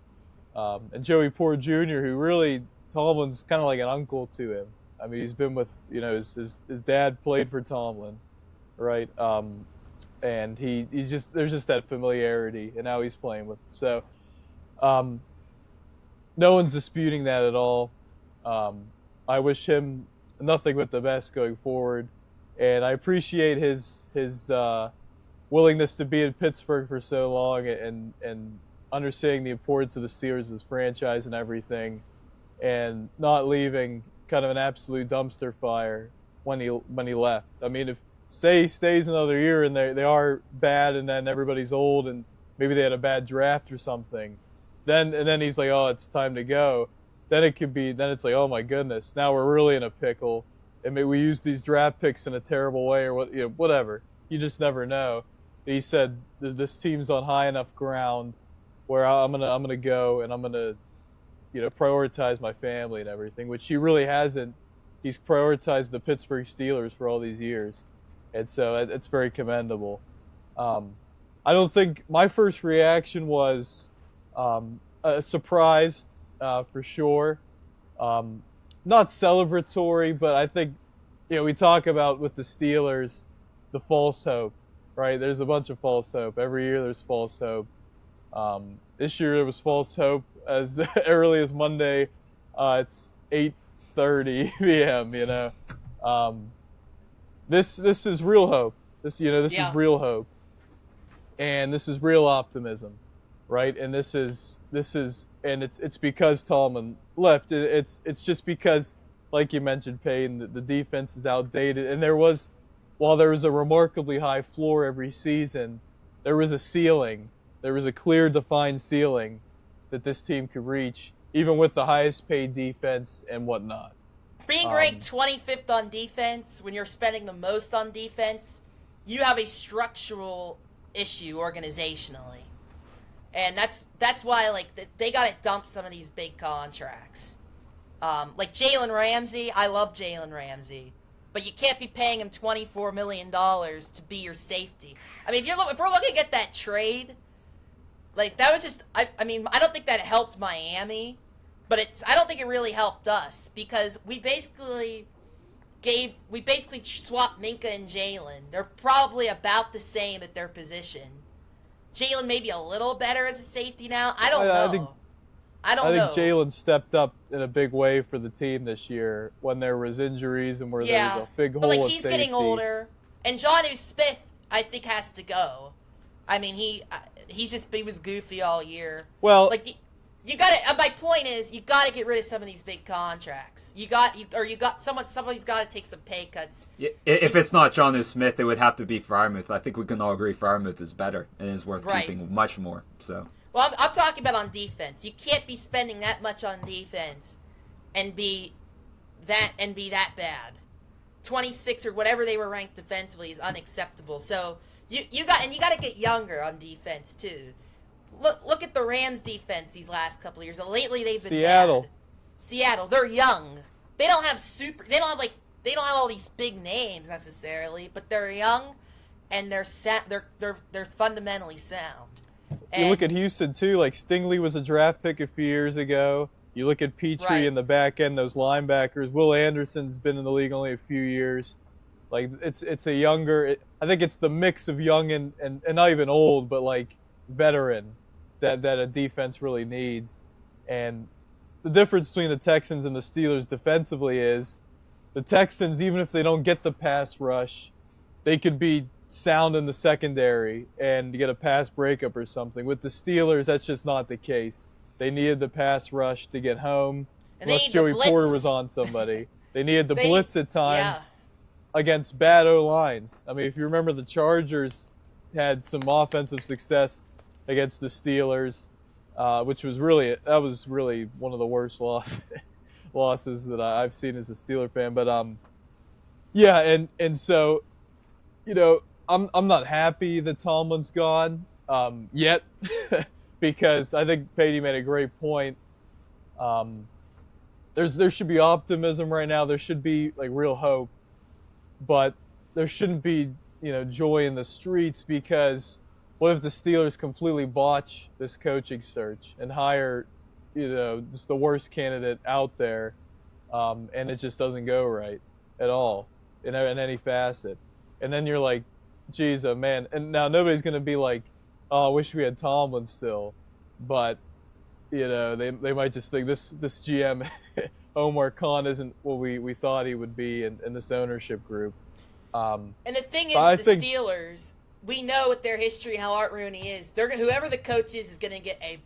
and Joey Porter Jr., who really Tomlin's kind of like an uncle to him. I mean, he's been with his dad played for Tomlin, right? And he just there's just that familiarity, and now he's playing with. So, no one's disputing that at all. I wish him nothing but the best going forward, and I appreciate his willingness to be in Pittsburgh for so long and understanding the importance of the Steelers as franchise and everything, and not leaving kind of an absolute dumpster fire when he left. I mean, if say he stays another year and they are bad and then everybody's old and maybe they had a bad draft or something, then he's like, oh, it's time to go. Then it's like, oh my goodness, now we're really in a pickle, and maybe we use these draft picks in a terrible way or whatever. You just never know. He said this team's on high enough ground where I'm gonna go and I'm gonna prioritize my family and everything, which he really hasn't. He's prioritized the Pittsburgh Steelers for all these years, and so it's very commendable. I don't think my first reaction was surprised for sure, not celebratory, but I think we talk about with the Steelers the false hope, right? There's a bunch of false hope every year. There's false hope. This year there was false hope as early as Monday. It's 8:30 p.m. This is real hope. This is real hope, and this is real optimism, right? And this is and it's because Tomlin left. It's just because, like you mentioned, Payne, the defense is outdated, and while there was a remarkably high floor every season, there was a ceiling. There was a clear, defined ceiling that this team could reach, even with the highest paid defense and whatnot. Being ranked 25th on defense, when you're spending the most on defense, you have a structural issue organizationally. And that's why they got to dump some of these big contracts. Like Jalen Ramsey, I love Jalen Ramsey. But you can't be paying him $24 million to be your safety. I mean, if we're looking at that trade, that was just, I don't think that helped Miami, but I don't think it really helped us, because we basically swapped Minka and Jalen. They're probably about the same at their position. Jalen maybe a little better as a safety now. I don't know. I think Jalen stepped up in a big way for the team this year when there was injuries and where there was a big hole of safety. He's getting older, and Jonnu Smith, I think, has to go. I mean, he was goofy all year. Well, you got to. My point is, you got to get rid of some of these big contracts. Somebody's got to take some pay cuts. If it's not Jonnu Smith, it would have to be Freiermuth. I think we can all agree Freiermuth is better and is worth keeping much more. So. Well, I'm talking about on defense. You can't be spending that much on defense and be that bad. 26 or whatever they were ranked defensively is unacceptable. So you got to get younger on defense too. Look at the Rams defense these last couple of years. Lately they've been bad. Seattle, they're young. They don't have all these big names necessarily, but they're young and they're fundamentally sound. You look at Houston too. Like Stingley was a draft pick a few years ago. You look at Petrie in the back end, those linebackers. Will Anderson's been in the league only a few years. Like it's a younger. I think it's the mix of young and not even old, but like veteran that a defense really needs. And the difference between the Texans and the Steelers defensively is the Texans, even if they don't get the pass rush, they could be sound in the secondary and get a pass breakup or something. With the Steelers, that's just not the case. They needed the pass rush to get home, and unless Joey Porter was on somebody. They needed the blitz at times against bad O-lines. I mean, if you remember, the Chargers had some offensive success against the Steelers, which was really one of the worst losses that I've seen as a Steeler fan. But and so I'm not happy that Tomlin's gone yet, because I think Patey made a great point. Um, there should be optimism right now. There should be like real hope, but there shouldn't be joy in the streets, because what if the Steelers completely botch this coaching search and hire just the worst candidate out there, and it just doesn't go right at all in any facet, and then you're like, geez, oh man, and now nobody's gonna be like, oh, I wish we had Tomlin still, but they might just think this GM Omar Khan isn't what we thought he would be in this ownership group. And the thing is, But I the think Steelers, we know what their history and how Art Rooney is. They're gonna, whoever the coach is going to get a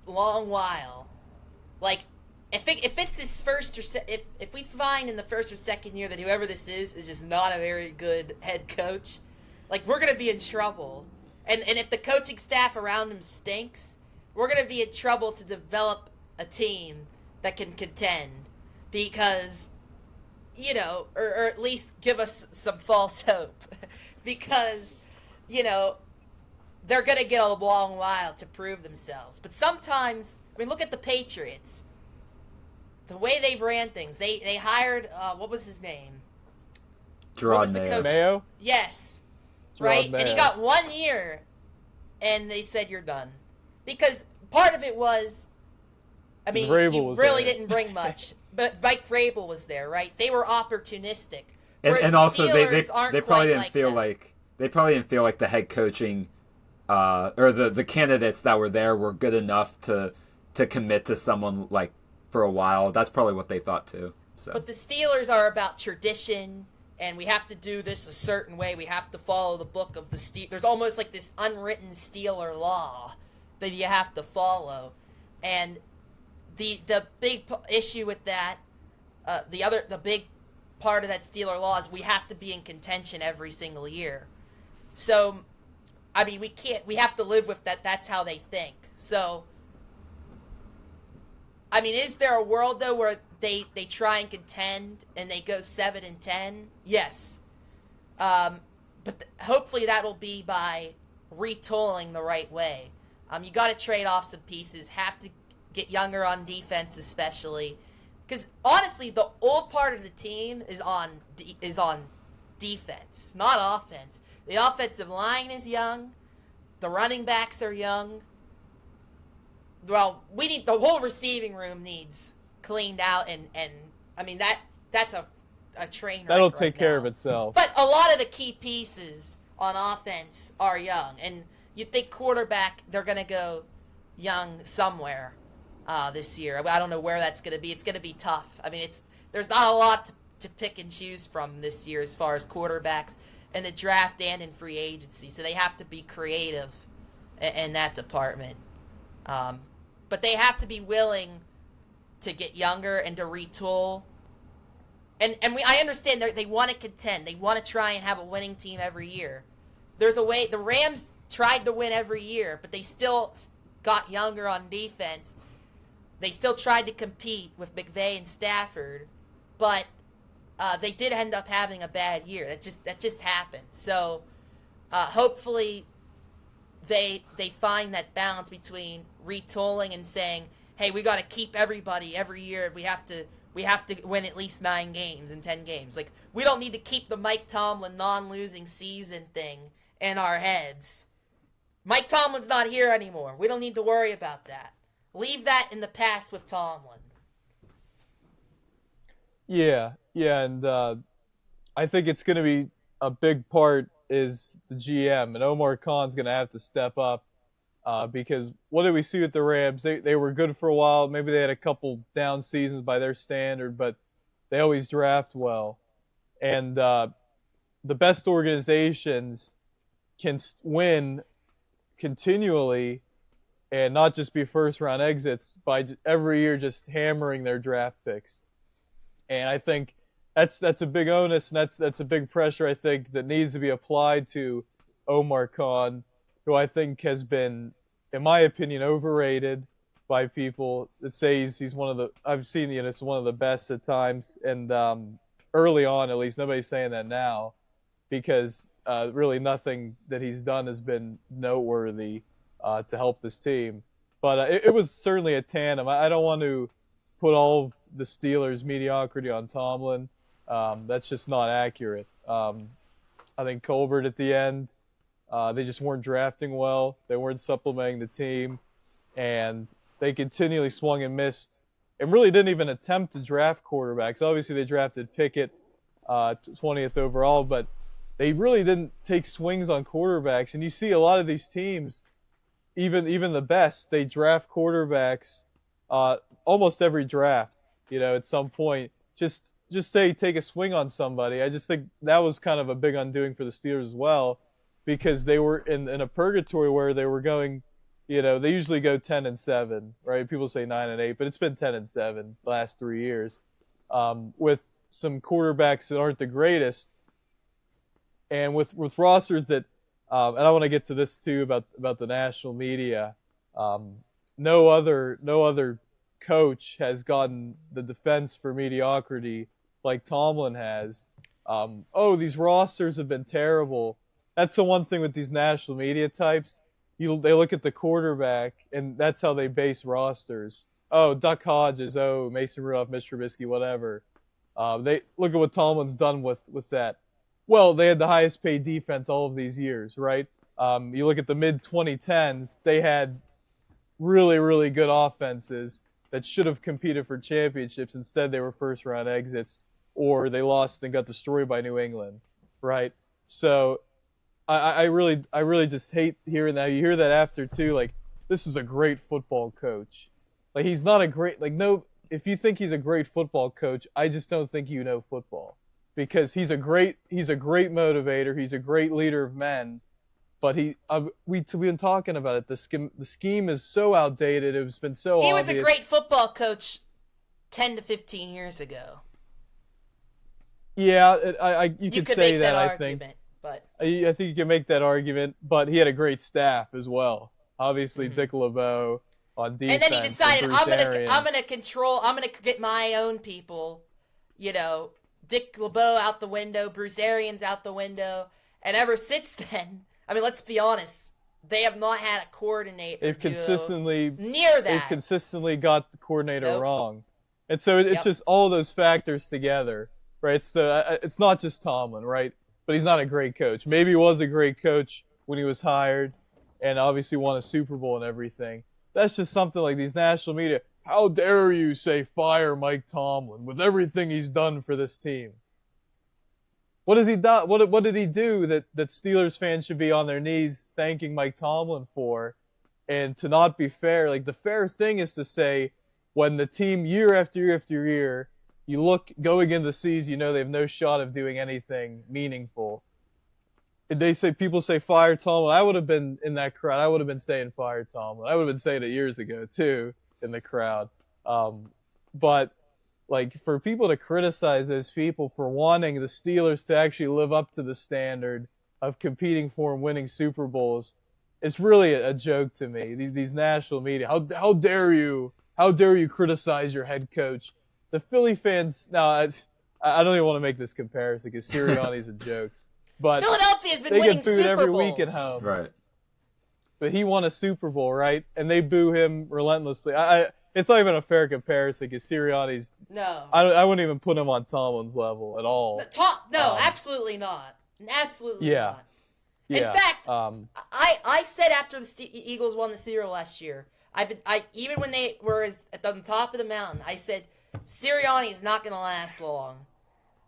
long while. Like, if it's his first or if we find in the first or second year that whoever this is just not a very good head coach, like, we're going to be in trouble. And if the coaching staff around him stinks, we're going to be in trouble to develop a team that can contend, because or at least give us some false hope, because they're gonna get a long while to prove themselves. But sometimes, I mean, look at the Patriots. The way they've ran things, they hired what was his name? What was Gerard the Mayo. coach? Mayo. Yes, Gerard right. Mayo. And he got 1 year, and they said you're done, because part of it was, I mean, Vrabel you was really there. didn't bring much, but Mike Vrabel was there, right? They were opportunistic, And, whereas and the also Steelers aren't they quite probably didn't like feel that. like they probably didn't feel like the head coaching or the candidates that were there were good enough to commit to someone like for a while. That's probably what they thought too. So But the Steelers are about tradition, and we have to do this a certain way. We have to follow the book of the Steelers. There's almost like this unwritten Steeler law that you have to follow, and the big issue with that, the big part of that Steeler law is we have to be in contention every single year. So, I mean, we have to live with that. That's how they think. So, I mean, is there a world though where they try and contend and they go 7-10? Yes. But hopefully that will be by retooling the right way. You got to trade off some pieces. Have to get younger on defense, especially, because honestly, the old part of the team is on defense, not offense. The offensive line is young. The running backs are young. Well, we need the whole receiving room needs cleaned out, and I mean that's a train wreck That'll right take care now. of itself. But a lot of the key pieces on offense are young, and you think quarterback, they're gonna go young somewhere this year. I don't know where that's gonna be. It's gonna be tough. I mean, there's not a lot to pick and choose from this year as far as quarterbacks in the draft and in free agency. So they have to be creative in that department. But they have to be willing to get younger and to retool. And I understand they want to contend. They want to try and have a winning team every year. There's a way. The Rams tried to win every year, but they still got younger on defense. They still tried to compete with McVay and Stafford, but they did end up having a bad year. That just happened. So hopefully they find that balance between retooling and saying, hey, we got to keep everybody every year. We have to win at least 9 games and 10 games. Like, we don't need to keep the Mike Tomlin non-losing season thing in our heads. Mike Tomlin's not here anymore. We don't need to worry about that. Leave that in the past with Tomlin. Yeah, and I think it's going to be a big part is the GM, and Omar Khan's going to have to step up, because what did we see with the Rams? They were good for a while. Maybe they had a couple down seasons by their standard, but they always draft well. And the best organizations can win continually and not just be first-round exits by every year just hammering their draft picks. And I think that's a big onus, and that's a big pressure, I think, that needs to be applied to Omar Khan, who I think has been, in my opinion, overrated by people that say he's one of the, I've seen it's one of the best at times, and early on at least. Nobody's saying that now, because really nothing that he's done has been noteworthy to help this team. But it was certainly a tandem. I don't want to put all of the Steelers' mediocrity on Tomlin. That's just not accurate. I think Colbert at the end, they just weren't drafting well. They weren't supplementing the team, and they continually swung and missed, and really didn't even attempt to draft quarterbacks. Obviously, they drafted Pickett 20th overall, but they really didn't take swings on quarterbacks. And you see a lot of these teams, even the best, they draft quarterbacks almost every draft. At some point, just take a swing on somebody. I just think that was kind of a big undoing for the Steelers as well, because they were in a purgatory where they were going. They usually go 10-7, right? People say 9-8, but it's been 10-7 the last 3 years, with some quarterbacks that aren't the greatest, and with rosters that, and I want to get to this too about the national media. No other coach has gotten the defense for mediocrity like Tomlin has. These rosters have been terrible. That's the one thing with these national media types. They look at the quarterback, and that's how they base rosters. Oh, Duck Hodges. Oh, Mason Rudolph, Mitch Trubisky, whatever. They look at what Tomlin's done with that. Well, they had the highest paid defense all of these years, right? You look at the mid-2010s, they had really, really good offenses that should have competed for championships. Instead, they were first-round exits, or they lost and got destroyed by New England, right? So I really just hate hearing that. You hear that after too, like, this is a great football coach. Like, he's not a great, like, no, if you think he's a great football coach, I just don't think you know football, because he's a great motivator. He's a great leader of men, but we've been talking about it. The scheme is so outdated. It's been so obvious. He was a great football coach 10 to 15 years ago. Yeah, you could say make that, I argument. think. But I think you can make that argument, but he had a great staff as well. Obviously, Dick LeBeau on defense. And then he decided, Bruce I'm gonna get my own people. Dick LeBeau out the window, Bruce Arians out the window, and ever since then, I mean, let's be honest, they have not had a coordinator. They've consistently near that. They've consistently got the coordinator wrong, and so it's Yep. just all those factors together, right? So it's not just Tomlin, right? But he's not a great coach. Maybe he was a great coach when he was hired, and obviously won a Super Bowl and everything. That's just something like these national media. How dare you say fire Mike Tomlin with everything he's done for this team? What has he done? What did he do that Steelers fans should be on their knees thanking Mike Tomlin for? And to not be fair, like, the fair thing is to say, when the team year after year after year, you look going into the season, they have no shot of doing anything meaningful. People say fire Tomlin. I would have been in that crowd. I would have been saying fire Tomlin. I would have been saying it years ago too in the crowd. But like, for people to criticize those people for wanting the Steelers to actually live up to the standard of competing for and winning Super Bowls, it's really a joke to me. These national media. How dare you? How dare you criticize your head coach? The Philly fans, now, I don't even want to make this comparison because Sirianni's a joke. But Philadelphia's been they winning get booed Super every Bowls. week at home. Right. But he won a Super Bowl, right? And they boo him relentlessly. It's not even a fair comparison because Sirianni's... No. I wouldn't even put him on Tomlin's level at all. Absolutely not. Absolutely not. Yeah. In fact, I said after the Eagles won the Super Bowl last year, even when they were at the top of the mountain, I said, Sirianni is not going to last long.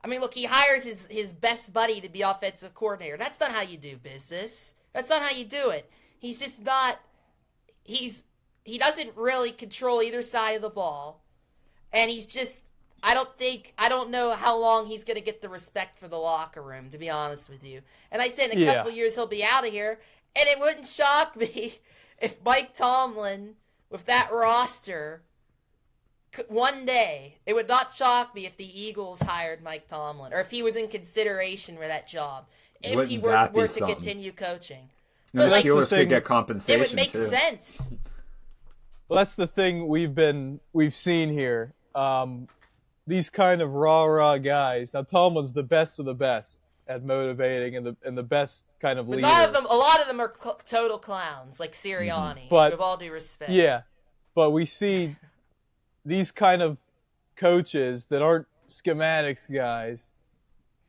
I mean, look, he hires his best buddy to be offensive coordinator. That's not how you do business. That's not how you do it. He's just not... He doesn't really control either side of the ball. And he's just... I don't know how long he's going to get the respect for the locker room, to be honest with you. And I said in a couple of years he'll be out of here. And it wouldn't shock me if Mike Tomlin, with that roster... One day, it would not shock me if the Eagles hired Mike Tomlin, or if he was in consideration for that job, if he were to continue coaching. The Steelers could get compensation. It would make too. sense. Well, that's the thing we've seen here. These kind of rah-rah guys. Now, Tomlin's the best of the best, at motivating and the best kind of But leader. a lot of them are total clowns, like Sirianni. But with all due respect. yeah, but we see these kind of coaches that aren't schematics guys.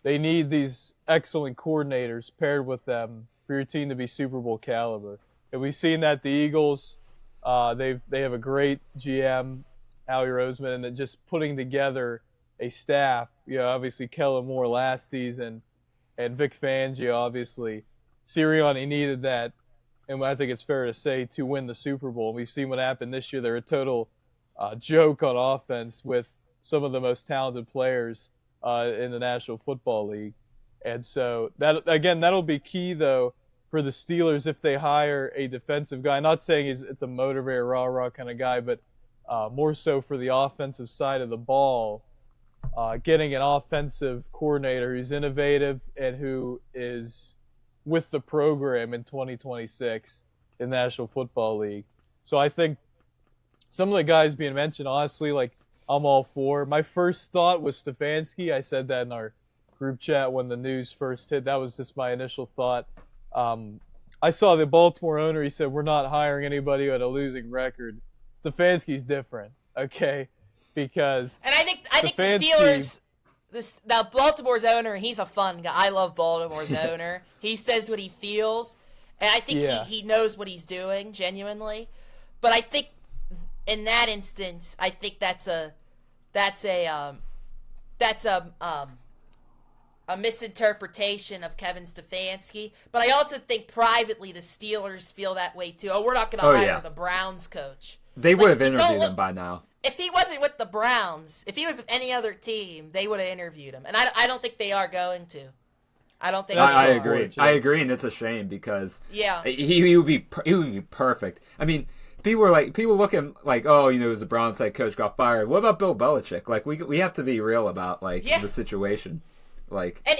They need these excellent coordinators paired with them for your team to be Super Bowl caliber. And we've seen that the Eagles, they have a great GM, Howie Roseman, and then just putting together a staff. Obviously Kellen Moore last season, and Vic Fangio, obviously. Sirianni needed that, and I think it's fair to say, to win the Super Bowl. We've seen what happened this year. They're a total joke on offense with some of the most talented players in the National Football League. And so, that'll be key, though, for the Steelers if they hire a defensive guy. Not saying it's a motivator, rah-rah kind of guy, but more so for the offensive side of the ball. Getting an offensive coordinator who's innovative and who is with the program in 2026 in the National Football League. So I think some of the guys being mentioned, honestly, like I'm all for. My first thought was Stefanski. I said that in our group chat when the news first hit. That was just my initial thought. I saw the Baltimore owner. He said, we're not hiring anybody at a losing record. Stefanski's different, okay? Because and I think the Steelers, now Baltimore's owner, he's a fun guy. I love Baltimore's owner. He says what he feels, and I think he knows what he's doing genuinely. But I think in that instance, I think that's a misinterpretation of Kevin Stefanski. But I also think privately the Steelers feel that way too. Oh, we're not going to hire the Browns coach. They would have interviewed him by now. If he wasn't with the Browns, if he was with any other team, they would have interviewed him. And I don't think they are going to. I don't think they are. I agree. I agree, and it's a shame because he would be perfect. I mean, people looking like, oh, it was the Browns head coach got fired. What about Bill Belichick? Like, we have to be real about the situation. Like, and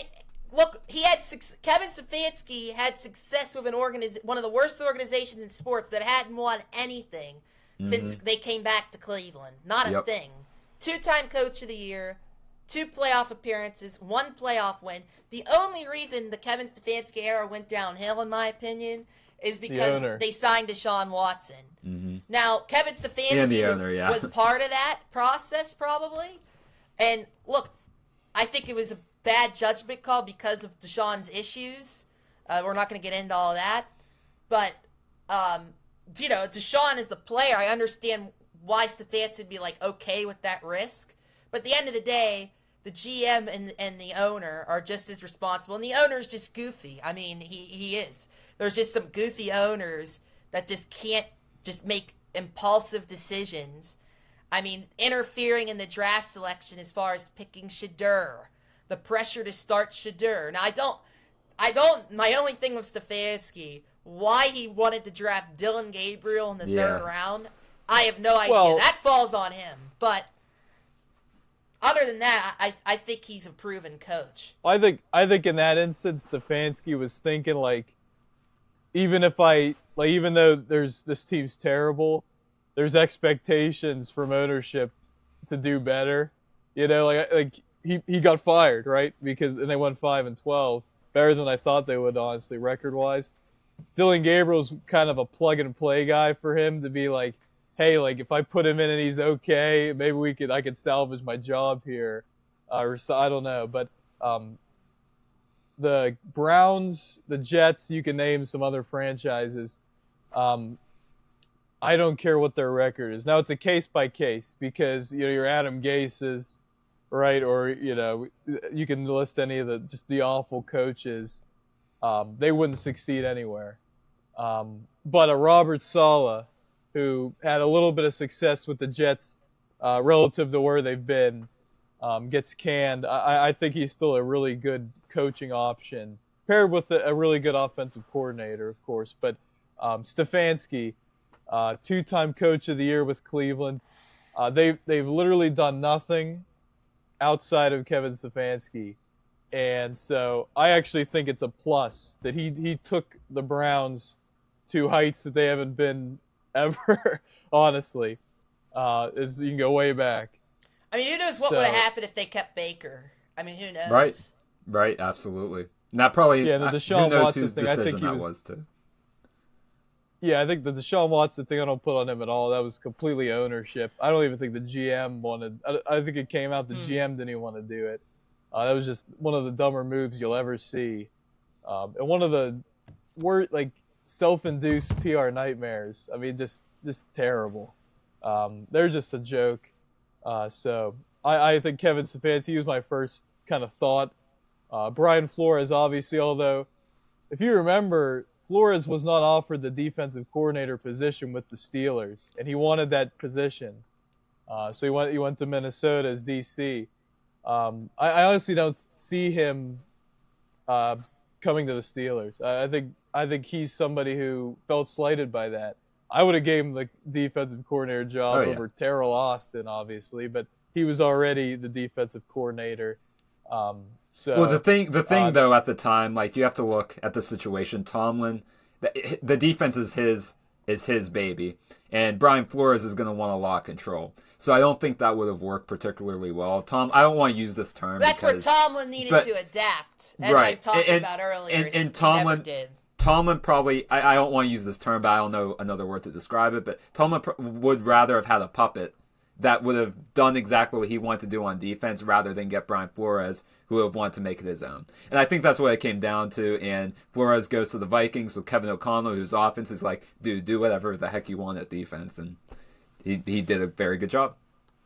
look, Kevin Stefanski had success with one of the worst organizations in sports that hadn't won anything since they came back to Cleveland. Not a thing. 2-time Coach of the Year, 2 playoff appearances, 1 playoff win. The only reason the Kevin Stefanski era went downhill, in my opinion, is because they signed Deshaun Watson. Mm-hmm. Now, Kevin Stefanski was part of that process, probably. And look, I think it was a bad judgment call because of Deshaun's issues. We're not going to get into all that. But, Deshaun is the player. I understand why Stefanski would be okay with that risk. But at the end of the day, the GM and the owner are just as responsible. And the owner's just goofy. I mean, he is. There's just some goofy owners that just can't just make impulsive decisions. I mean, interfering in the draft selection as far as picking Shadur. The pressure to start Shadur. Now, I don't, my only thing with Stefanski, why he wanted to draft Dylan Gabriel in the 3rd round, I have no idea. That falls on him. But other than that, I think he's a proven coach. I think in that instance, Stefanski was thinking even though this team's terrible, there's expectations from ownership to do better. He got fired, right? And they won 5-12, better than I thought they would, honestly, record-wise. Dylan Gabriel's kind of a plug-and-play guy for him to be hey, if I put him in and he's okay, maybe I could salvage my job here, or so, I don't know. But the Browns, the Jets, you can name some other franchises. I don't care what their record is. Now it's a case by case because your Adam Gase's, right, or you can list any of the awful coaches. They wouldn't succeed anywhere. But a Robert Saleh, who had a little bit of success with the Jets relative to where they've been, gets canned. I think he's still a really good coaching option, paired with a really good offensive coordinator, of course. But Stefanski, 2-time Coach of the Year with Cleveland. They've literally done nothing outside of Kevin Stefanski. And so I actually think it's a plus that he took the Browns to heights that they haven't been ever, honestly. You can go way back. I mean, who knows what would have happened if they kept Baker? I mean, who knows? Right. Right, absolutely. And that probably Yeah, the who Deshaun knows Watson whose thing, I decision think he that was. was too. Yeah, I think the Deshaun Watson thing I don't put on him at all. That was completely ownership. I don't even think the GM wanted. I think it came out the GM didn't even want to do it. That was just one of the dumber moves you'll ever see, and one of the like self-induced PR nightmares. I mean, just terrible. They're just a joke. So I think Kevin Stefanski was my first kind of thought. Brian Flores, obviously, although if you remember, Flores was not offered the defensive coordinator position with the Steelers, and he wanted that position. So he went to Minnesota as DC. I honestly don't see him uh, coming to the Steelers. I think he's somebody who felt slighted by that. I would have gave him the defensive coordinator Oh job yeah. over Terrell Austin, obviously, but he was already the defensive coordinator. Well, So the thing though, at the time, like you have to look at the situation. Tomlin, the defense is his baby, and Brian Flores is going to want a lot of control. So I don't think that would have worked particularly well. I don't want to use this term. That's because, where Tomlin needed to adapt, as right. I've talked about earlier. And he never did. Tomlin probably, I don't want to use this term, but I don't know another word to describe it, but Tomlin would rather have had a puppet that would have done exactly what he wanted to do on defense rather than get Brian Flores, who would have wanted to make it his own. And I think that's what it came down to, and Flores goes to the Vikings with Kevin O'Connell, whose offense is like, dude, do whatever the heck you want at defense, and he did a very good job.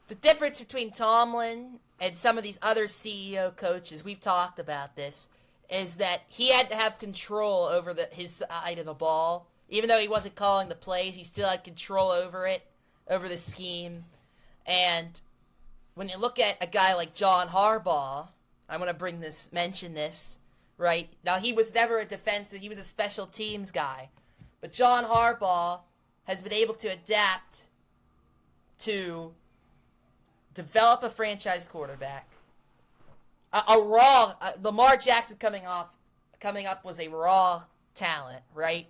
The difference between Tomlin and some of these other CEO coaches, we've talked about this, is that he had to have control over his side of the ball. Even though he wasn't calling the plays, he still had control over it, over the scheme. And when you look at a guy like John Harbaugh, I'm going to mention this, right? Now, he was never a defensive, he was a special teams guy. But John Harbaugh has been able to adapt to develop a franchise quarterback. Lamar Jackson coming up was a raw talent, right?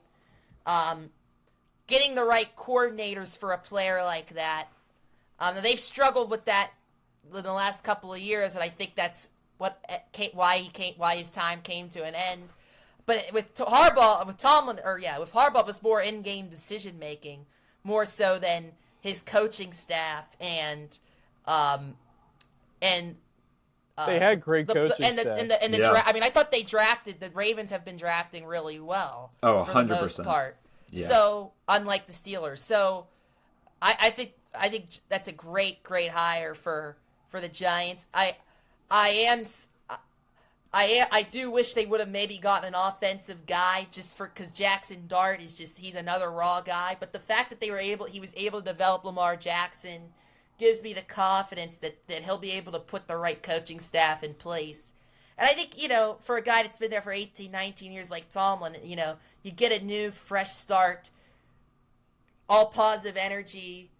Getting the right coordinators for a player like that. They've struggled with that in the last couple of years, and I think that's why his time came to an end. But with Harbaugh was more in-game decision making, more so than his coaching staff and they had great coaching staff. I mean, I thought the Ravens have been drafting really well. Oh, 100%. For the most part. Yeah. So, unlike the Steelers. So, I think that's a great hire for the Giants. I do wish they would have maybe gotten an offensive guy because Jackson Dart he's another raw guy. But the fact that he was able to develop Lamar Jackson gives me the confidence that he'll be able to put the right coaching staff in place. And I think, for a guy that's been there for 18, 19 years like Tomlin, you get a new, fresh start, all positive energy,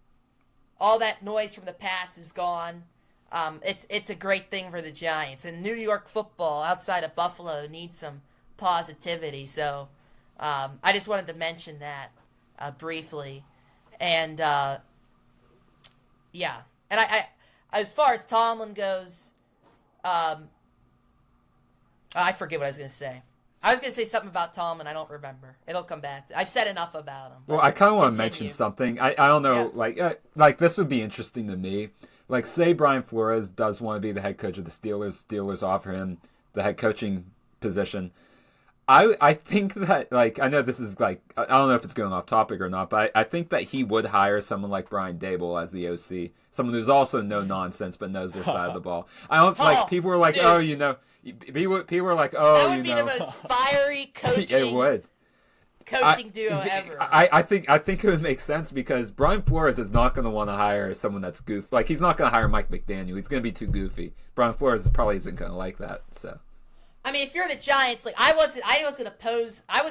all that noise from the past is gone. It's a great thing for the Giants. And New York football, outside of Buffalo, needs some positivity. So I just wanted to mention that briefly. And, yeah. And I as far as Tomlin goes, I forget what I was going to say. I was going to say something about Tomlin. I don't remember. It'll come back. I've said enough about him. Well, I kind of want to mention something. I don't know, Yeah. like this would be interesting to me. Like, say Brian Flores does want to be the head coach of the Steelers. Steelers offer him the head coaching position. I think that, like, I know this is, like, I don't know if it's going off topic or not, but I think that he would hire someone like Brian Dable as the OC. Someone who's also no nonsense but knows their side of the ball. I don't, like, people were like, dude. People were like, oh, that would be the most fiery coaching. It would. Coaching duo ever. I think it would make sense because Brian Flores is not going to want to hire someone that's goofy. Like, he's not going to hire Mike McDaniel. He's going to be too goofy. Brian Flores probably isn't going to like that. So, I mean, if you're the Giants, like I was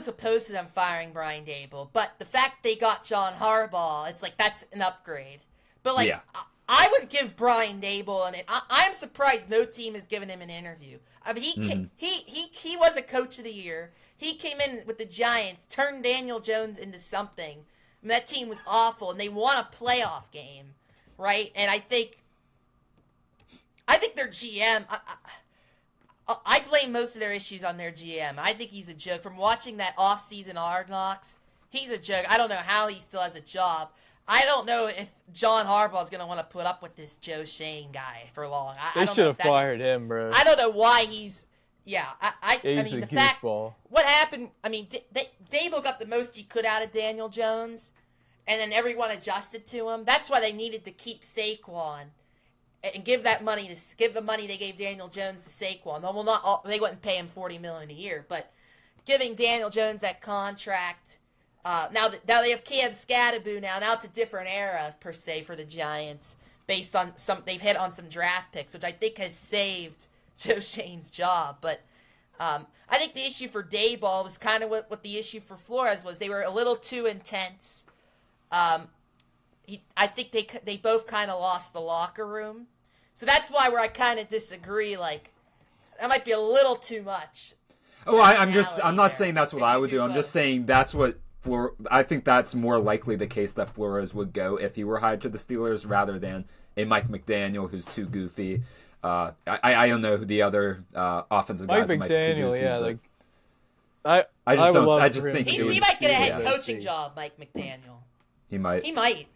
opposed to them firing Brian Dable, but the fact they got John Harbaugh, it's like that's an upgrade. But like, yeah. I would give Brian Dable I'm surprised no team has given him an interview. I mean, he was a coach of the year. He came in with the Giants, turned Daniel Jones into something. I mean, that team was awful, and they won a playoff game, right? And I think their GM. I blame most of their issues on their GM. I think he's a joke. From watching that off-season Hard Knocks, he's a joke. I don't know how he still has a job. I don't know if John Harbaugh is going to want to put up with this Joe Shane guy for long. I They don't should know have if that's, fired him, bro. I don't know why he's. Yeah, I Yeah, he's mean, a the fact. goofball. What happened? I mean, Dable got the most he could out of Daniel Jones, and then everyone adjusted to him. That's why they needed to keep Saquon and give that money to give the money they gave Daniel Jones to Saquon. They wouldn't pay him $40 million a year, but giving Daniel Jones that contract. Now they have Cam Scattaboo now it's a different era per se for the Giants based on they've hit on some draft picks, which I think has saved Joe Shane's job. But I think the issue for Dayball was kind of what the issue for Flores was. They were a little too intense. I think they both kind of lost the locker room. So that's why I kind of disagree. Like, that might be a little too much. Oh, I'm not saying that's what I would do. I'm both. just saying that's what I think that's more likely the case that Flores would go if he were hired to the Steelers rather than a Mike McDaniel who's too goofy. I don't know who the other offensive guys Mike might be too McDaniel, goofy, yeah, but I just would don't. love I just for him think to it He would, might get a head yeah. coaching job, Mike McDaniel. He might. He might.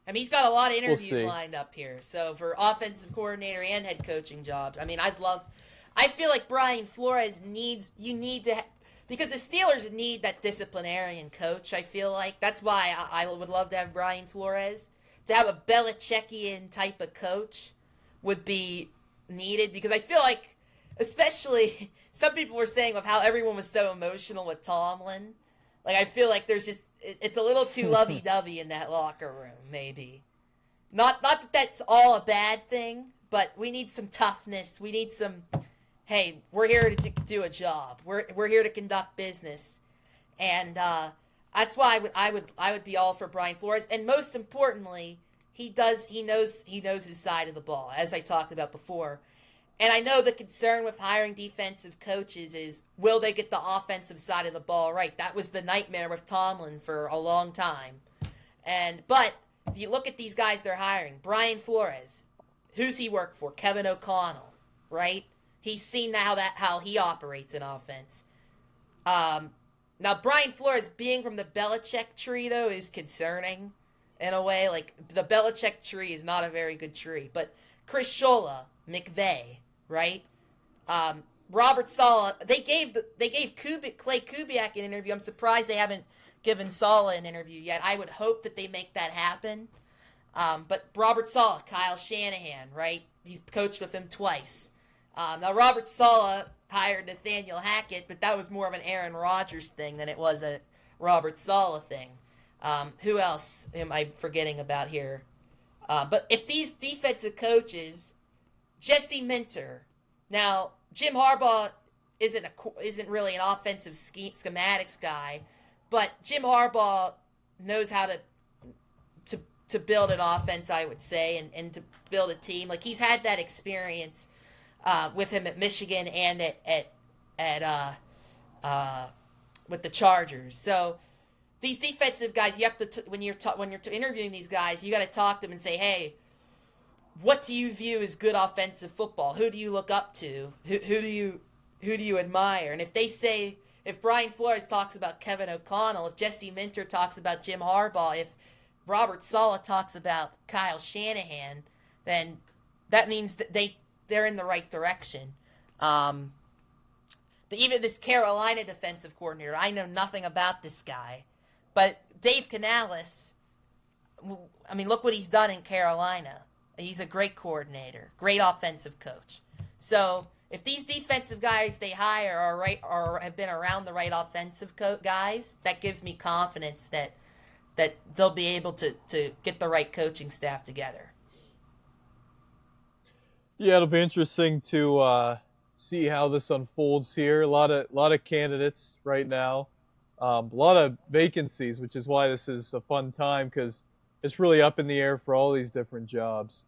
I mean, he's got a lot of interviews see. lined up here. So for offensive coordinator and head coaching jobs, I mean, I feel like Brian Flores because the Steelers need that disciplinarian coach. I feel like that's why I would love to have Brian Flores. To have a Belichickian type of coach would be needed because I feel like, especially some people were saying of how everyone was so emotional with Tomlin. Like, I feel like it's a little too lovey-dovey in that locker room, maybe. Not that that's all a bad thing, but we need some toughness. We need some, hey, we're here to do a job. We're here to conduct business. And that's why I would be all for Brian Flores. And most importantly, he knows his side of the ball, as I talked about before. And I know the concern with hiring defensive coaches is, will they get the offensive side of the ball right? That was the nightmare with Tomlin for a long time. But if you look at these guys they're hiring, Brian Flores, who's he work for? Kevin O'Connell, right? He's seen how he operates in offense. Now, Brian Flores being from the Belichick tree, though, is concerning in a way. Like, the Belichick tree is not a very good tree. But Chris Scholla, McVay, right? Robert Saleh, they gave Clay Kubiak an interview. I'm surprised they haven't given Saleh an interview yet. I would hope that they make that happen. But Robert Saleh, Kyle Shanahan, right? He's coached with him twice. Now, Robert Saleh hired Nathaniel Hackett, but that was more of an Aaron Rodgers thing than it was a Robert Saleh thing. Who else am I forgetting about here? But if these defensive coaches, Jesse Minter, now Jim Harbaugh isn't really an offensive schematics guy, but Jim Harbaugh knows how to build an offense, I would say, and to build a team. Like, he's had that experience with him at Michigan and with the Chargers. So these defensive guys, you have to when you're interviewing these guys, you got to talk to them and say, hey, what do you view as good offensive football? Who do you look up to? Who do you admire? And if Brian Flores talks about Kevin O'Connell, if Jesse Minter talks about Jim Harbaugh, if Robert Saleh talks about Kyle Shanahan, then that means that they're in the right direction. Even this Carolina defensive coordinator, I know nothing about this guy, but Dave Canales, I mean, look what he's done in Carolina. He's a great coordinator, great offensive coach. So if these defensive guys they hire are right or have been around the right offensive guys, that gives me confidence that they'll be able to get the right coaching staff together. Yeah, it'll be interesting to see how this unfolds here. A lot of candidates right now, a lot of vacancies, which is why this is a fun time because it's really up in the air for all these different jobs,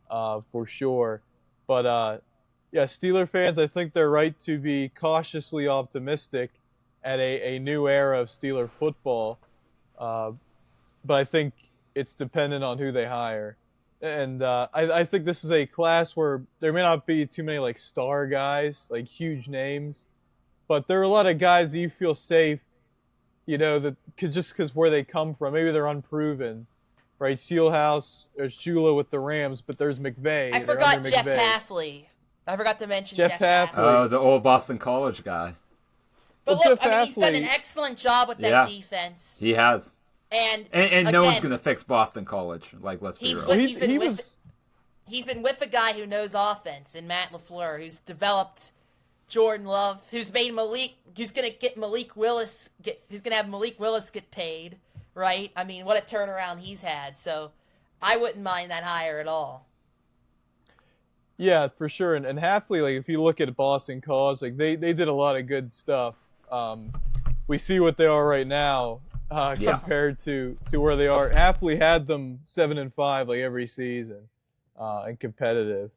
for sure. But yeah, Steeler fans, I think they're right to be cautiously optimistic at a new era of Steeler football. But I think it's dependent on who they hire. And I think this is a class where there may not be too many like star guys, like huge names, but there are a lot of guys that you feel safe, that could just because where they come from, maybe they're unproven, right? Steelhouse or Shula with the Rams, but there's McVay. I They're forgot under Jeff McVay. Hafley. I forgot to mention Jeff Jeff Hafley. Hafley. Oh, the old Boston College guy. But Well, look, Jeff he's done an Hafley- excellent job with that Yeah. defense. He has. And And no one's again, going to fix Boston College. Like, let's be He's real. Well, He's been he with- was he's been with a guy who knows offense in Matt LaFleur, who's developed Jordan Love, who's made who's gonna get Malik Willis who's gonna have Malik Willis get paid, right? I mean, what a turnaround he's had. So I wouldn't mind that hire at all. Yeah, for sure. And Hafley, like if you look at Boston College, like they did a lot of good stuff. We see what they are right now Yeah. compared to where they are. Hafley had them 7-5 like every season, and competitive.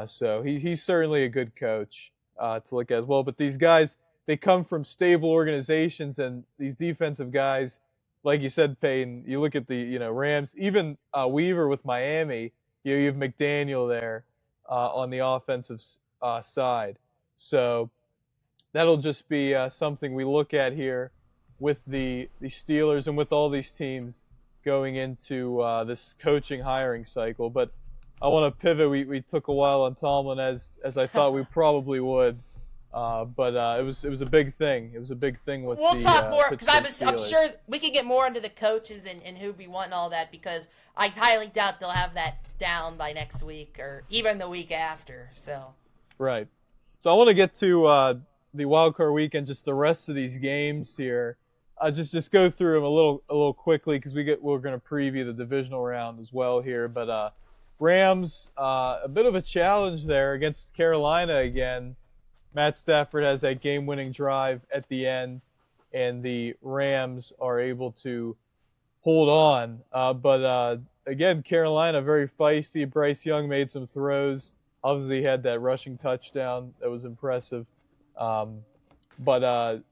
So he's certainly a good coach to look at as well. But these guys, they come from stable organizations, and these defensive guys, like you said, Peyton. You look at the Rams, even Weaver with Miami. You have McDaniel there on the offensive side. So that'll just be something we look at here with the Steelers and with all these teams going into this coaching hiring cycle. But I want to pivot. We took a while on Tomlin as I thought we probably would. But it was a big thing. It was a big thing with We'll the talk more because Pittsburgh I'm Steelers. sure we can get more into the coaches and who we want and all that, because I highly doubt they'll have that down by next week or even the week after. So Right. So I want to get to the wild card weekend, just the rest of these games here. Just go through them a little quickly because we're going to preview the divisional round as well here. But Rams, a bit of a challenge there against Carolina again. Matt Stafford has that game-winning drive at the end, and the Rams are able to hold on. But again, Carolina very feisty. Bryce Young made some throws. Obviously, he had that rushing touchdown that was impressive. But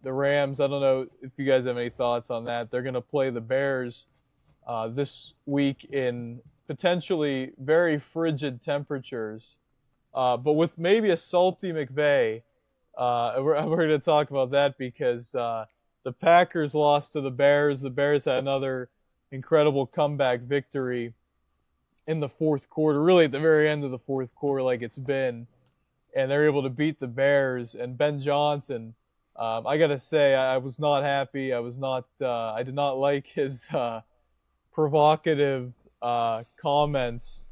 the Rams, I don't know if you guys have any thoughts on that. They're going to play the Bears this week in potentially very frigid temperatures, but with maybe a salty McVay. We're going to talk about that because the Packers lost to the Bears. The Bears had another incredible comeback victory in the fourth quarter, really at the very end of the fourth quarter like it's been. And they're able to beat the Bears. And Ben Johnson, I got to say, I was not happy. I did not like his provocative comments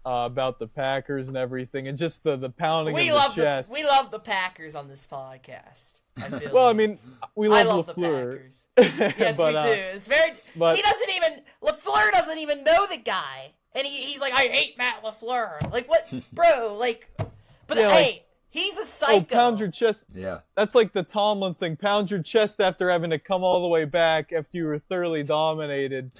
about the Packers and everything, and just the pounding of the chest. We love the Packers on this podcast. I feel Well, I like. mean, we I love love the LaFleur. Packers. Yes, But, we do. It's very. but- LaFleur doesn't even know the guy, and he's like, I hate Matt LaFleur. Like what, bro? Like, but Yeah, hey, he's a psycho. Oh, pound your chest. Yeah. That's like the Tomlin thing. Pound your chest after having to come all the way back after you were thoroughly dominated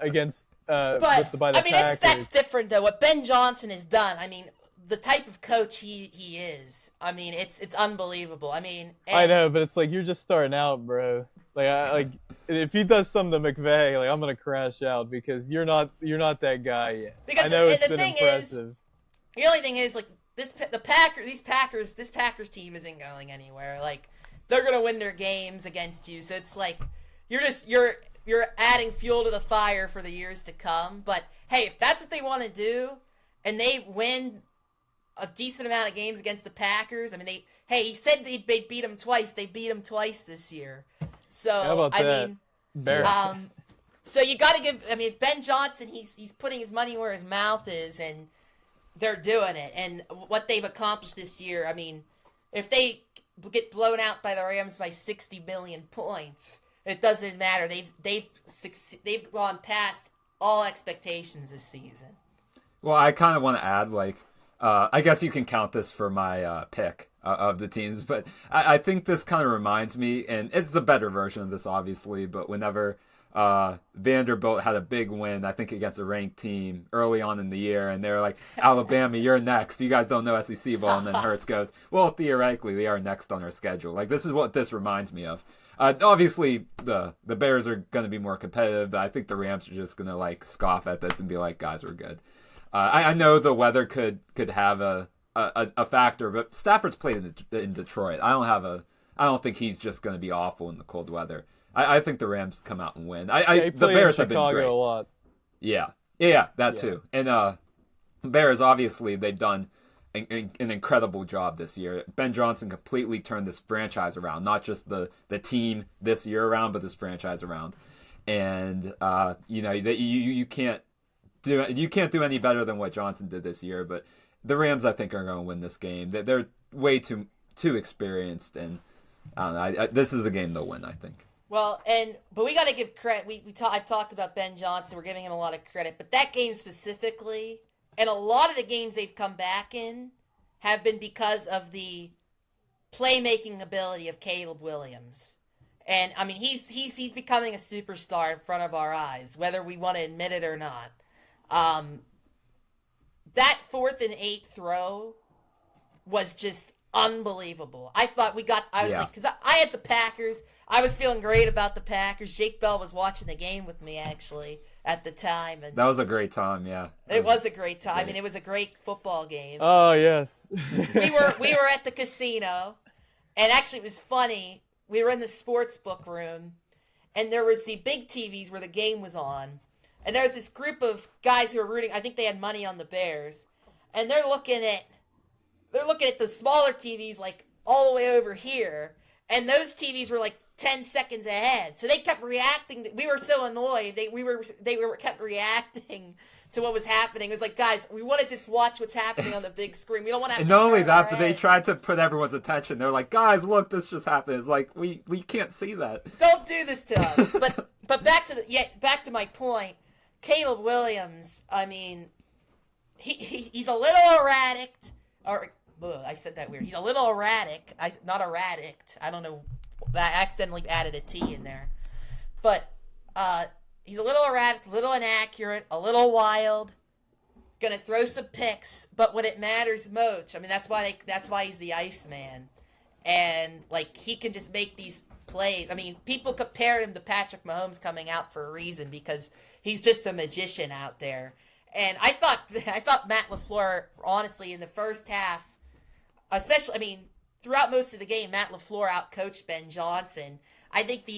against But by the I mean, Packers. that's different though. What Ben Johnson has done. I mean, the type of coach he is. I mean, it's unbelievable. I mean, I know, but it's like you're just starting out, bro. Like if he does something to McVay, like I'm gonna crash out because you're not that guy yet. Because I know the it's been thing impressive. the only thing is like this Packers team isn't going anywhere. Like they're gonna win their games against you. So it's like you're adding fuel to the fire for the years to come. But hey, if that's what they want to do, and they win a decent amount of games against the Packers, I mean he said they'd beat them twice. They beat them twice this year. So How about I that? mean. Bear. So you got to give. I mean, Ben Johnson, he's putting his money where his mouth is, and they're doing it. And what they've accomplished this year, I mean, if they get blown out by the Rams by 60 million points, it doesn't matter. They've gone past all expectations this season. Well, I kind of want to add, like, I guess you can count this for my pick of the teams, but I think this kind of reminds me, and it's a better version of this, obviously, but whenever Vanderbilt had a big win, I think against a ranked team early on in the year, and they were like, Alabama, you're next. You guys don't know SEC ball, and then Hurts goes, well, theoretically, they are next on our schedule. Like, this is what this reminds me of. Obviously, the Bears are going to be more competitive, but I think the Rams are just going to like scoff at this and be like, "Guys, we're good." I know the weather could have a factor, but Stafford's played in Detroit. I don't think he's just going to be awful in the cold weather. I think the Rams come out and win. Yeah, he The played Bears in have been Chicago great. a lot. Yeah, that too. And Bears, obviously, they've done an incredible job this year. Ben Johnson completely turned this franchise around, not just the team this year around, but this franchise around. And you can't do any better than what Johnson did this year. But the Rams, I think, are going to win this game. They're way too experienced, and I don't know. This is a game they'll win, I think. Well, but we got to give credit. I've talked about Ben Johnson. We're giving him a lot of credit, but that game specifically, and a lot of the games they've come back in, have been because of the playmaking ability of Caleb Williams. And I mean, he's becoming a superstar in front of our eyes, whether we want to admit it or not. That 4th and 8 throw was just unbelievable. I thought I was like, because I had the Packers. I was feeling great about the Packers. Jake Bell was watching the game with me, actually, at the time. And that was a great time, yeah. It was a great time. Great. I mean, it was a great football game. Oh, yes. we were at the casino, and actually it was funny. We were in the sports book room, and there was the big TVs where the game was on. And there was this group of guys who were rooting. I think they had money on the Bears. And they're looking at the smaller TVs, like, all the way over here. And those TVs were like 10 seconds ahead. So they kept reacting. We were so annoyed. They kept reacting to what was happening. It was like, guys, we want to just watch what's happening on the big screen. We don't want to have and to not only that, but heads. they tried to put everyone's attention. They're like, guys, look, this just happened. It's like, we can't see that. Don't do this to us. But back to my point. Caleb Williams, I mean, he's a little erratic. I said that weird. He's a little erratic. Not erratic. I don't know. I accidentally added a T in there. But he's a little erratic, a little inaccurate, a little wild. Gonna throw some picks, but when it matters most, I mean, that's why he's the Iceman. And, like, he can just make these plays. I mean, people compare him to Patrick Mahomes coming out for a reason because he's just a magician out there. And I thought Matt LaFleur, honestly, in the first half, especially, I mean, throughout most of the game, Matt LaFleur outcoached Ben Johnson. I think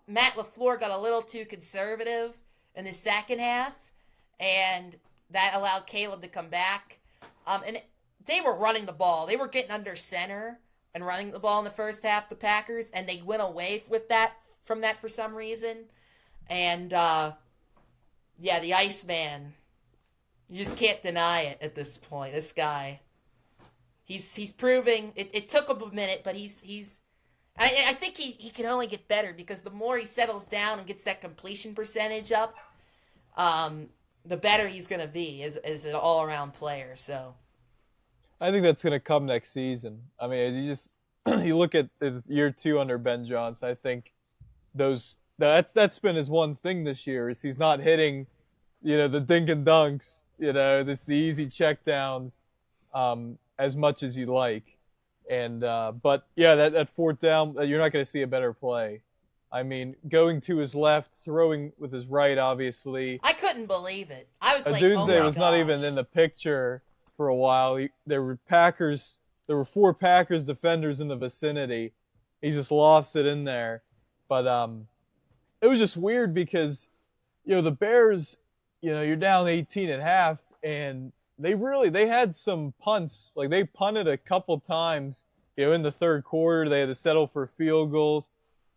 Matt LaFleur got a little too conservative in the second half, and that allowed Caleb to come back. And they were running the ball. They were getting under center and running the ball in the first half, the Packers, and they went away from that for some reason. And, the Iceman, you just can't deny it at this point. This guy, he's proving it took him a minute, but I think he can only get better because the more he settles down and gets that completion percentage up, the better he's going to be as an all-around player. So I think that's going to come next season. I mean, you look at year 2 under Ben Johnson, I think that's been his one thing this year is he's not hitting, the dink and dunks, the easy checkdowns as much as you like. And but yeah, that 4th down, you're not going to see a better play. I mean, going to his left, throwing with his right, obviously. I couldn't believe it. I was like, oh my gosh. Was not gosh. even in the picture for a while. There were 4 Packers defenders in the vicinity. He just lofts it in there. But it was just weird because, the Bears, you're down 18.5, and they had some punts. Like, they punted a couple times, in the 3rd quarter. They had to settle for field goals.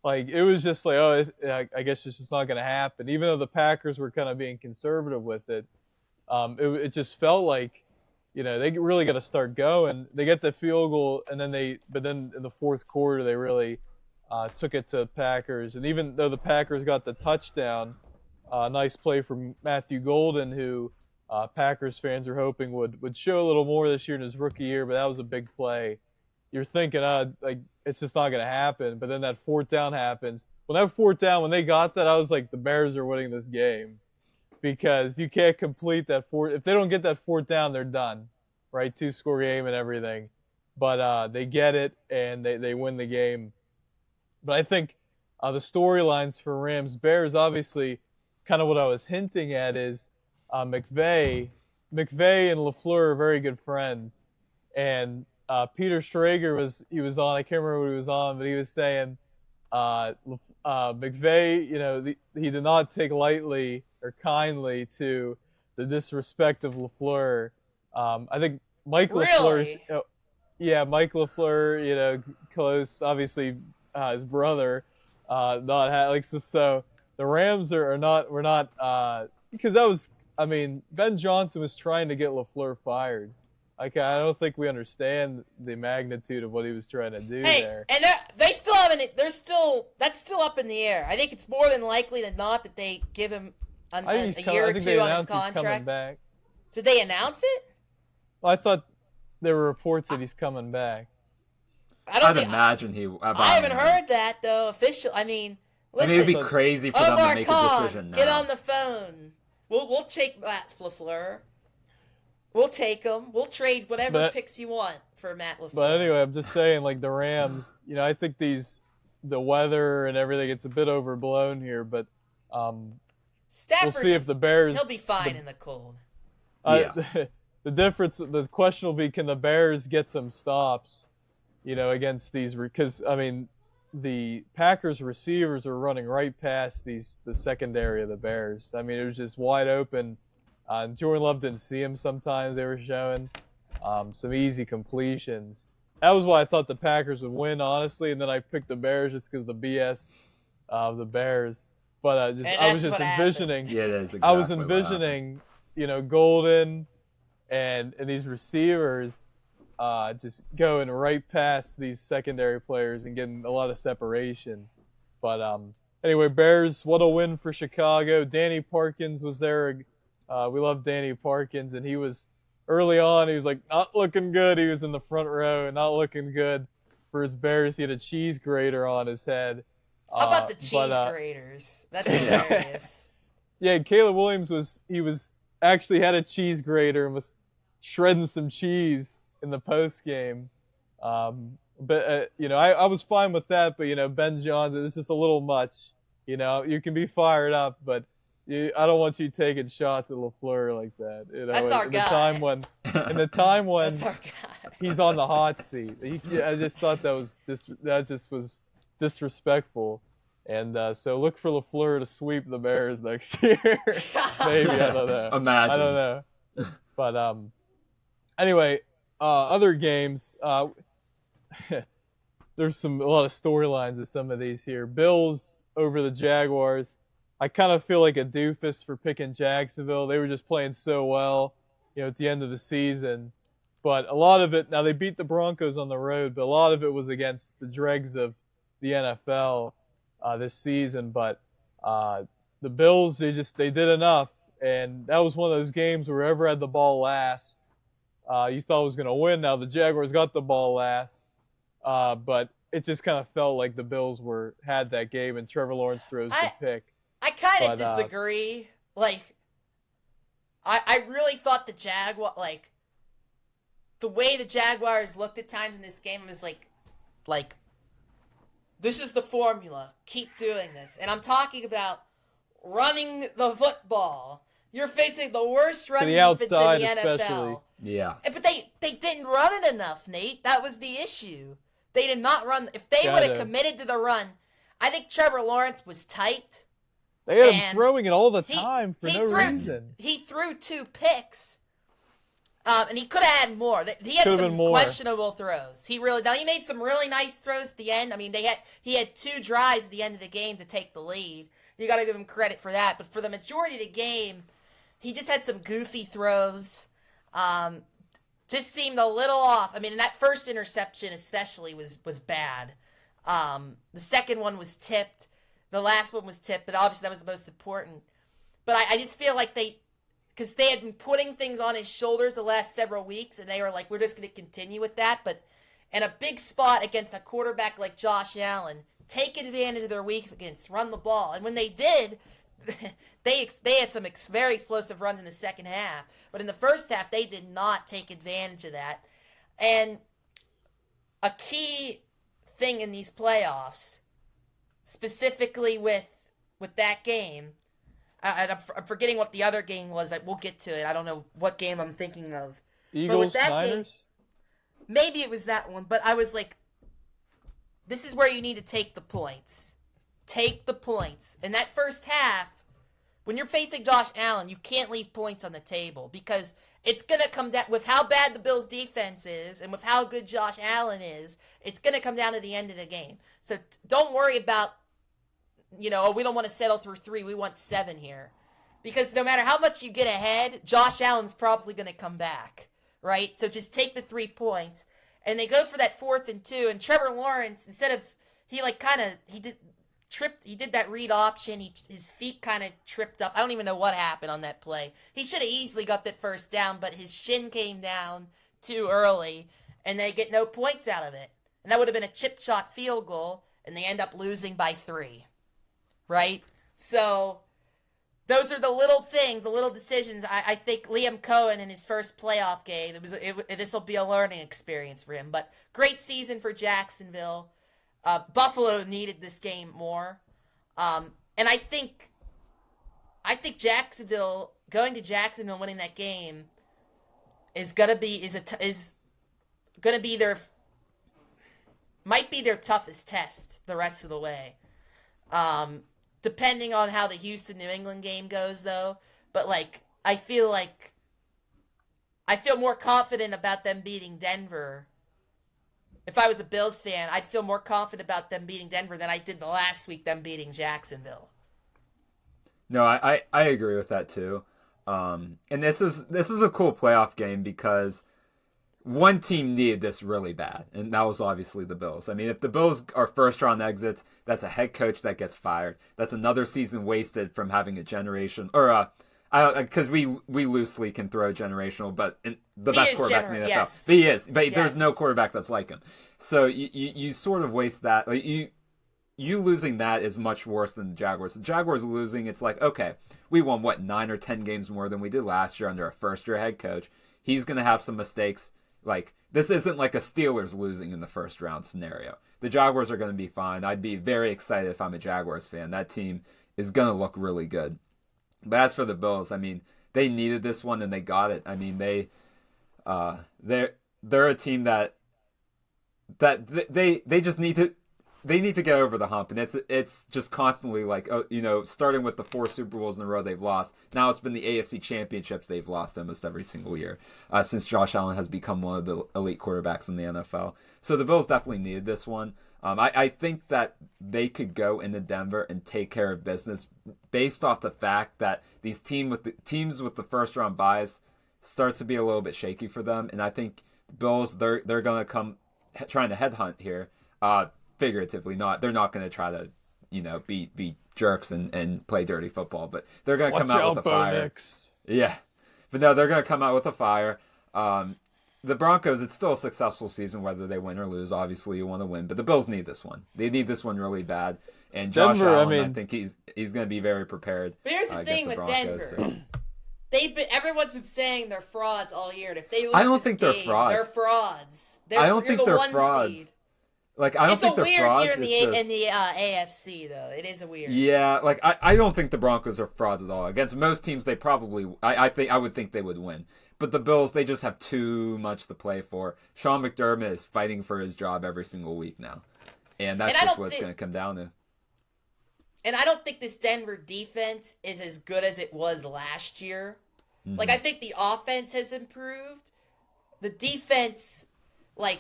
Like, it was just like, I guess it's just not going to happen. Even though the Packers were kind of being conservative with it, it just felt like, they really got to start going. They get the field goal, and then in the 4th quarter, they really took it to Packers. And even though the Packers got the touchdown, nice play from Matthew Golden, who Packers fans are hoping would show a little more this year in his rookie year, but that was a big play. You're thinking, it's just not going to happen. But then that 4th down happens. When that 4th down, when they got that, I was like, the Bears are winning this game. Because you can't complete that 4th. If they don't get that 4th down, they're done. Right? 2-score game and everything. But they get it, and they win the game. But I think the storylines for Rams Bears, obviously, kind of what I was hinting at is McVay and LaFleur are very good friends, and Peter Schrager was on. I can't remember what he was on, but he was saying McVay, he did not take lightly or kindly to the disrespect of LaFleur. I think Mike LaFleur's, Really? yeah, Mike LaFleur, close, obviously his brother, not like so. The Rams are not we're not because that was I mean Ben Johnson was trying to get LaFleur fired. Like I don't think we understand the magnitude of what he was trying to do Hey, there. and they still haven't. That's still up in the air. I think it's more than likely than not that they give him a year I or think two they on his announced he's coming contract. back. Did they announce it? Well, I thought there were reports that he's coming back. I I'd imagine he. I haven't heard that though. Official. I mean, listen. It'd be crazy for them to Omar make Khan, a decision now. get on the phone. We'll take Matt LaFleur. We'll take him. We'll trade whatever picks you want for Matt LaFleur. But anyway, I'm just saying, like the Rams, I think the weather and everything, it's a bit overblown here. But we'll see if the Bears. He'll be fine in the cold. Yeah. The question will be, can the Bears get some stops, against these? Because I mean, the Packers receivers are running right past the secondary of the Bears. I mean, it was just wide open. Jordan Love didn't see him sometimes. They were showing some easy completions. That was why I thought the Packers would win, honestly, and then I picked the Bears just because of the BS of the Bears. But I was just envisioning. Yeah, it is. Exactly I was envisioning, Golden and these receivers just going right past these secondary players and getting a lot of separation. But anyway, Bears, what a win for Chicago. Danny Parkins was there. We love Danny Parkins, and he was early on. He was like not looking good. He was in the front row and not looking good for his Bears. He had a cheese grater on his head. How about the cheese graters? That's hilarious. Yeah, Caleb Williams was actually had a cheese grater and was shredding some cheese in the post game. But I was fine with that. But Ben Johnson, it's just a little much. You can be fired up, but I don't want you taking shots at LaFleur like that. That's our guy. In the time when That's our guy. He's on the hot seat. I just thought that was disrespectful. And so look for LaFleur to sweep the Bears next year. Maybe, I don't know. Imagine. I don't know. But anyway, other games. There's a lot of storylines with some of these here. Bills over the Jaguars. I kind of feel like a doofus for picking Jacksonville. They were just playing so well, at the end of the season. But a lot of it, now they beat the Broncos on the road, but a lot of it was against the dregs of the NFL this season. But the Bills, they did enough. And that was one of those games where whoever had the ball last, you thought was going to win. Now the Jaguars got the ball last, but it just kind of felt like the Bills had that game, and Trevor Lawrence throws the pick. I kind of disagree. I really thought the the way the Jaguars looked at times in this game was like, this is the formula. Keep doing this. And I'm talking about running the football. You're facing the worst running defense in the NFL. Especially. Yeah. But they didn't run it enough, Nate. That was the issue. They did not run. If they would have committed to the run, I think Trevor Lawrence was tight. They had him throwing it all the time for no reason. He threw 2 picks, and he could have had more. He had some questionable throws. He made some really nice throws at the end. I mean, he had 2 drives at the end of the game to take the lead. You got to give him credit for that. But for the majority of the game, he just had some goofy throws. Just seemed a little off. I mean, that first interception especially was bad. The second one was tipped. The last one was tipped, but obviously that was the most important. But I just feel like because they had been putting things on his shoulders the last several weeks, and they were like, we're just going to continue with that. But in a big spot against a quarterback like Josh Allen, take advantage of their weakness, run the ball. And when they did, they had some very explosive runs in the second half. But in the first half, they did not take advantage of that. And a key thing in these playoffs, specifically with that game. And I'm forgetting what the other game was. We'll get to it. I don't know what game I'm thinking of. But with Eagles, that Niners. game, maybe it was that one. But I was like, this is where you need to take the points. Take the points. In that first half, when you're facing Josh Allen, you can't leave points on the table because it's going to come down with how bad the Bills' defense is and with how good Josh Allen is. It's going to come down to the end of the game. So don't worry about, we don't want to settle through 3. We want 7 here. Because no matter how much you get ahead, Josh Allen's probably going to come back, right? So just take the 3 points. And they go for that 4th and 2. And Trevor Lawrence, instead of, he did that read option. His feet kind of tripped up. I don't even know what happened on that play. He should have easily got that first down, but his shin came down too early, and they get no points out of it. And that would have been a chip shot field goal, and they end up losing by 3. Right? So those are the little things, the little decisions. I think Liam Cohen in his first playoff game, this will be a learning experience for him. But great season for Jacksonville. Buffalo needed this game more, and I think Jacksonville going to Jacksonville and winning that game is gonna be might be their toughest test the rest of the way. Depending on how the Houston New England game goes, though, but I feel more confident about them beating Denver. If I was a Bills fan, I'd feel more confident about them beating Denver than I did the last week them beating Jacksonville. No, I agree with that too. And this is a cool playoff game because one team needed this really bad, and that was obviously the Bills. I mean, if the Bills are first round exits, that's a head coach that gets fired. That's another season wasted from having a generation because we loosely can throw generational, but the best quarterback in the NFL. Yes. He is, but there's no quarterback that's like him. So you sort of waste that. Like you losing that is much worse than the Jaguars. The Jaguars losing, it's like, okay, we won 9 or 10 games more than we did last year under a first year head coach. He's gonna have some mistakes. Like, this isn't like a Steelers losing in the first round scenario. The Jaguars are going to be fine. I'd be very excited if I'm a Jaguars fan. That team is going to look really good. But as for the Bills, I mean, they needed this one and they got it. I mean, they're a team that they just need to get over the hump, and it's just constantly starting with the 4 Super Bowls in a row they've lost. Now it's been the AFC Championships they've lost almost every single year since Josh Allen has become one of the elite quarterbacks in the NFL. So the Bills definitely needed this one. I think that they could go into Denver and take care of business based off the fact that these teams with the first round buys starts to be a little bit shaky for them, and I think the Bills they're going to come trying to headhunt here. Figuratively, they're not going to try to, be jerks and play dirty football, but they're going to come out with a fire. Knicks. Yeah, but no, they're going to come out with a fire. The Broncos, it's still a successful season, whether they win or lose. Obviously, you want to win, but the Bills need this one. They need this one really bad. And Josh Denver, Allen, I think he's going to be very prepared. But here's the thing with Broncos, Denver. so. Everyone's been saying they're frauds all year. And if they lose I don't think they're frauds. They're frauds. I don't think they're frauds. Seed. I don't think they're frauds. It's a weird here in the AFC, though. It is a weird. Yeah, I don't think the Broncos are frauds at all. Against most teams, they probably I would think they would win. But the Bills, they just have too much to play for. Sean McDermott is fighting for his job every single week now, and that's just what it's going to come down to. And I don't think this Denver defense is as good as it was last year. Mm-hmm. I think the offense has improved. The defense, I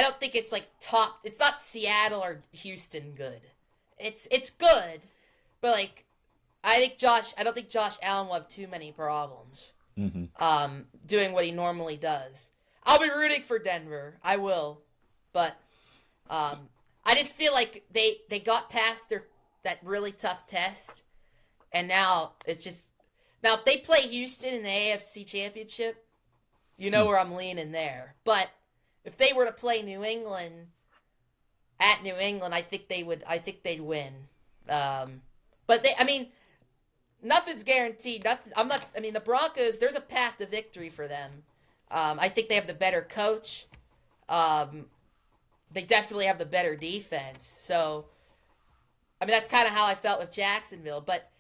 don't think it's top. It's not Seattle or Houston good. It's good, but I don't think Josh Allen will have too many problems. Mm-hmm. Doing what he normally does. I'll be rooting for Denver. I will, but I just feel like they got past that really tough test, and now it's just if they play Houston in the AFC Championship, where I'm leaning there, but. If they were to play New England at New England, I think they'd win. But nothing's guaranteed. The Broncos, there's a path to victory for them. I think they have the better coach. They definitely have the better defense. So I mean, that's kind of how I felt with Jacksonville. But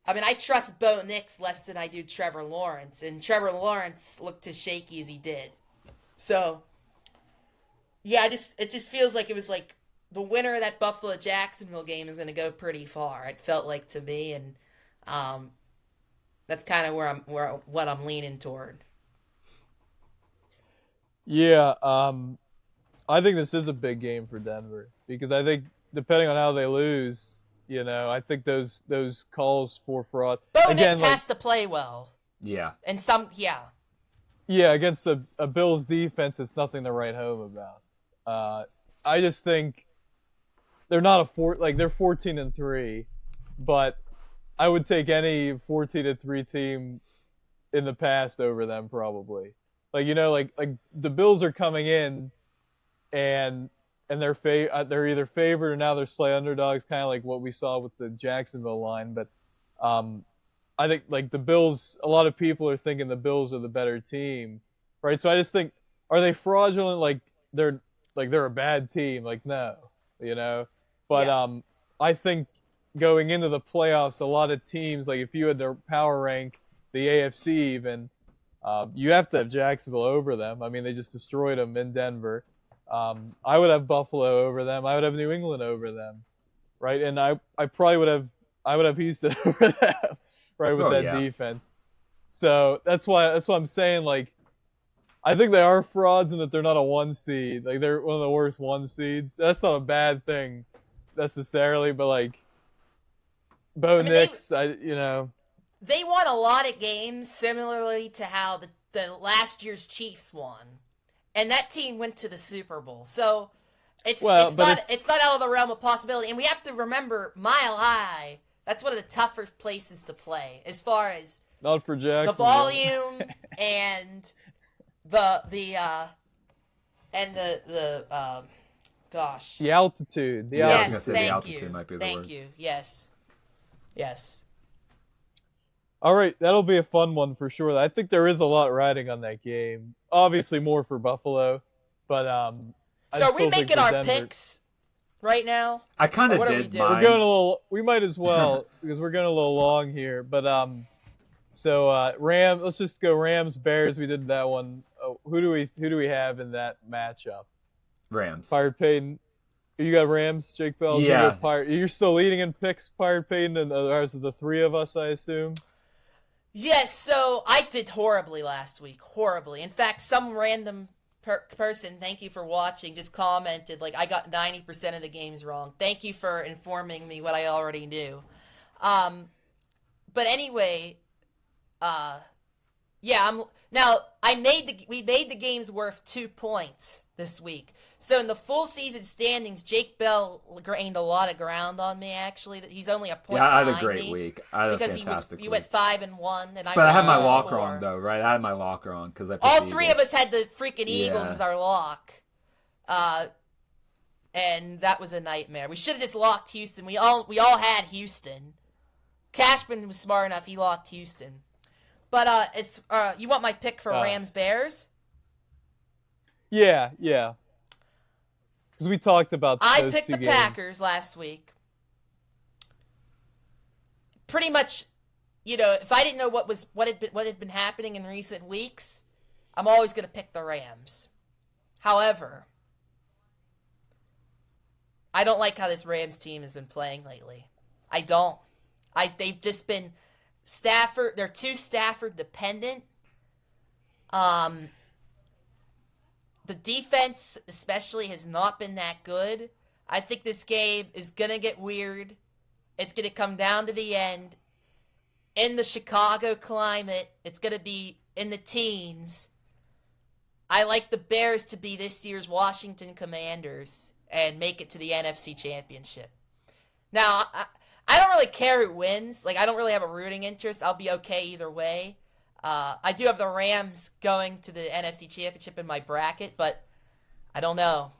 I mean, I trust Bo Nix less than I do Trevor Lawrence, and Trevor Lawrence looked as shaky as he did. So yeah, it just feels like it was like the winner of that Buffalo Jacksonville game is going to go pretty far. It felt like to me, and um, that's kind of what I'm leaning toward. Yeah, I think this is a big game for Denver because I think depending on how they lose, I think those calls for fraud Bo again, Nix like has to play well, Yeah. and some yeah, against a Bills defense, it's nothing to write home about. I just think they're not they're 14-3, but I would take any 14-3 team in the past over them probably. Like like the Bills are coming in and they're either favored or now they're slight underdogs, kind of like what we saw with the Jacksonville line. But I think like the Bills, a lot of people are thinking the Bills are the better team, right? So I just think, are they fraudulent? They're a bad team. Like no, you know. But yeah. I think going into the playoffs, a lot of teams, like if you had to power rank the AFC even, you have to have Jacksonville over them. I mean, they just destroyed them in Denver. I would have Buffalo over them. I would have New England over them, right? And I probably would have Houston over them, right, with Oh that yeah. defense. So that's why I'm saying, like, I think they are frauds and that they're not a 1 seed. Like they're one of the worst 1 seeds. That's not a bad thing necessarily, but like Bo I mean, Nix, they won a lot of games similarly to how the last year's Chiefs won, and that team went to the Super Bowl. So it's not out of the realm of possibility. And we have to remember Mile High. That's one of the tougher places to play as far as not for the Jacksonville. volume and the gosh. The altitude. Yeah, I was gonna Yes, say the thank altitude you. might be the Thank word. you. Yes. Yes. All right, that'll be a fun one for sure. I think there is a lot riding on that game. Obviously, more for Buffalo, but I So are we still think making for our Denver, picks right now? I kind Or of what are we did doing? we're mine. going a little. We might as well because we're going a little long here. But so Let's just go Rams Bears. We did that one. Who do we have in that matchup? Rams. Pirate Payton. You got Rams, Jake Bell. Yeah. You're still leading in picks, Pirate Payton, and the three of us, I assume. Yes, so I did horribly last week. Horribly. In fact, some random person, thank you for watching, just commented, like, I got 90% of the games wrong. Thank you for informing me what I already knew. But anyway, yeah, we made the games worth 2 points this week. So in the full season standings, Jake Bell gained a lot of ground on me. Actually, he's only a point. Yeah, I had a behind great me week. I had a because fantastic week. he went 5-1, and But I had my was locker 4. on though, right? I had my locker on because I. All three of us had the freaking Eagles Yeah. as our lock, and that was a nightmare. We should have just locked Houston. We all had Houston. Cashman was smart enough; he locked Houston. But you want my pick for Rams Bears? Yeah. Because we talked about I those picked two the games. Packers last week. Pretty much, if I didn't know what had been happening in recent weeks, I'm always going to pick the Rams. However, I don't like how this Rams team has been playing lately. I don't. They've just been Stafford. They're too Stafford dependent. The defense, especially, has not been that good. I think this game is gonna get weird. It's gonna come down to the end. In the Chicago climate, it's gonna be in the teens. I like the Bears to be this year's Washington Commanders and make it to the NFC Championship. Now, I don't really care who wins. Like, I don't really have a rooting interest. I'll be okay either way. I do have the Rams going to the NFC Championship in my bracket, but I don't know.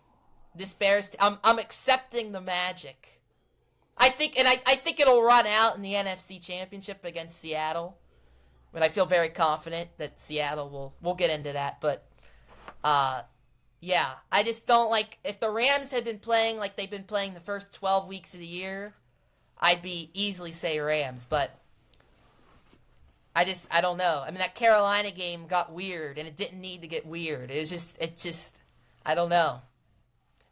This Bears, I'm accepting the magic. I think it'll run out in the NFC Championship against Seattle. I mean, I feel very confident that Seattle we'll get into that, but yeah, I just don't like, if the Rams had been playing like they've been playing the first 12 weeks of the year, I'd be easily say Rams, but I don't know. I mean, that Carolina game got weird, and it didn't need to get weird. It just, I don't know.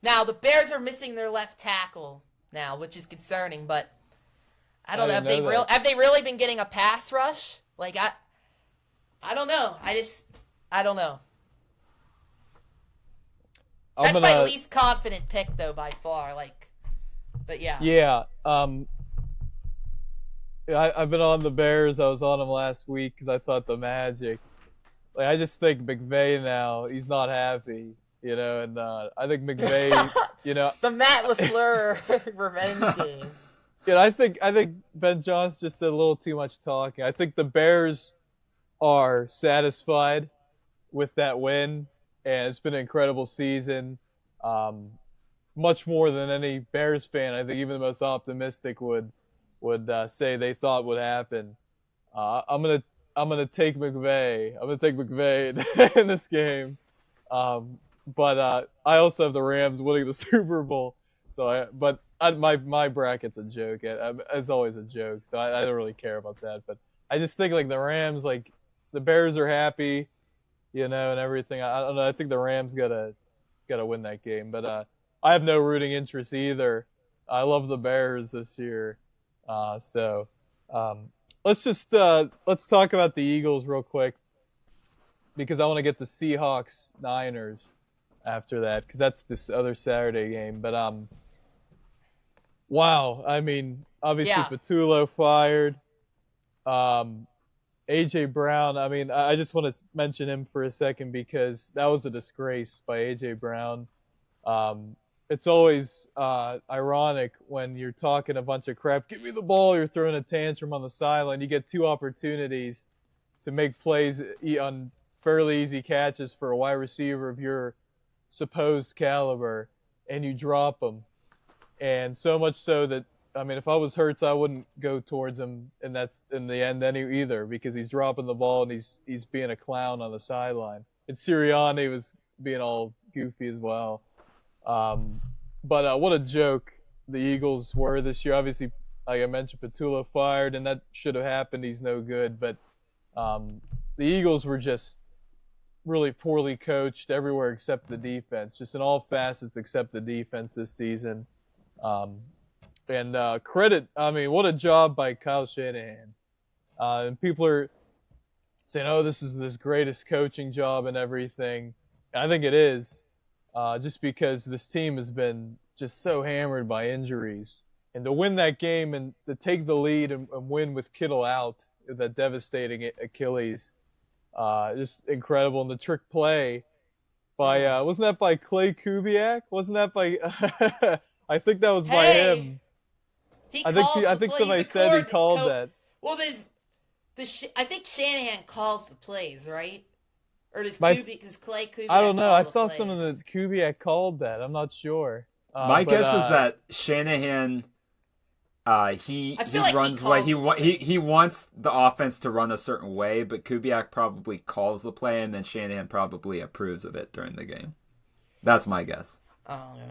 Now, the Bears are missing their left tackle now, which is concerning, but I don't know. Have they really been getting a pass rush? Like, I don't know. I don't know. That's my least confident pick, though, by far. Like, but yeah. Yeah. I've been on the Bears. I was on them last week because I thought the Magic. Like, I just think McVay now, he's not happy, you know, and I think McVay, you know. The Matt LaFleur revenge game. You know, I think Ben Johnson just did a little too much talking. I think the Bears are satisfied with that win, and it's been an incredible season. Much more than any Bears fan, I think even the most optimistic would say they thought would happen. I'm gonna take McVay. I'm gonna take McVay in this game. But I also have the Rams winning the Super Bowl. So my bracket's a joke. It's always a joke. So I don't really care about that. But I just think like the Rams, like the Bears are happy, you know, and everything. I don't know. I think the Rams gotta win that game. But I have no rooting interest either. I love the Bears this year. So let's talk about the Eagles real quick because I want to get to Seahawks Niners after that because that's this other Saturday game. But wow, I mean obviously Patullo fired. AJ Brown, I mean I just want to mention him for a second because that was a disgrace by AJ Brown. It's always ironic when you're talking a bunch of crap. Give me the ball. You're throwing a tantrum on the sideline. You get two opportunities to make plays on fairly easy catches for a wide receiver of your supposed caliber, and you drop them. And so much so that, I mean, if I was Hurts, I wouldn't go towards him, and that's in the end either because he's dropping the ball and he's being a clown on the sideline. And Sirianni was being all goofy as well. But what a joke the Eagles were this year. Obviously, like I mentioned, Patullo fired, and that should have happened. He's no good. But the Eagles were just really poorly coached everywhere except the defense, just in all facets except the defense this season. And credit, I mean, what a job by Kyle Shanahan. And people are saying, oh, this is this greatest coaching job and everything. And I think it is. Just because this team has been just so hammered by injuries. And to win that game and to take the lead and win with Kittle out, that devastating Achilles, just incredible. And the trick play by, wasn't that by Clay Kubiak? Wasn't that by, I think that was by him. I think somebody said he called that. Well, I think Shanahan calls the plays, right? Or does Clay Kubiak? I don't know. I saw something that Kubiak called that. I'm not sure. My guess is that Shanahan, he runs like he wants the offense to run a certain way, but Kubiak probably calls the play, and then Shanahan probably approves of it during the game. That's my guess. Oh yeah.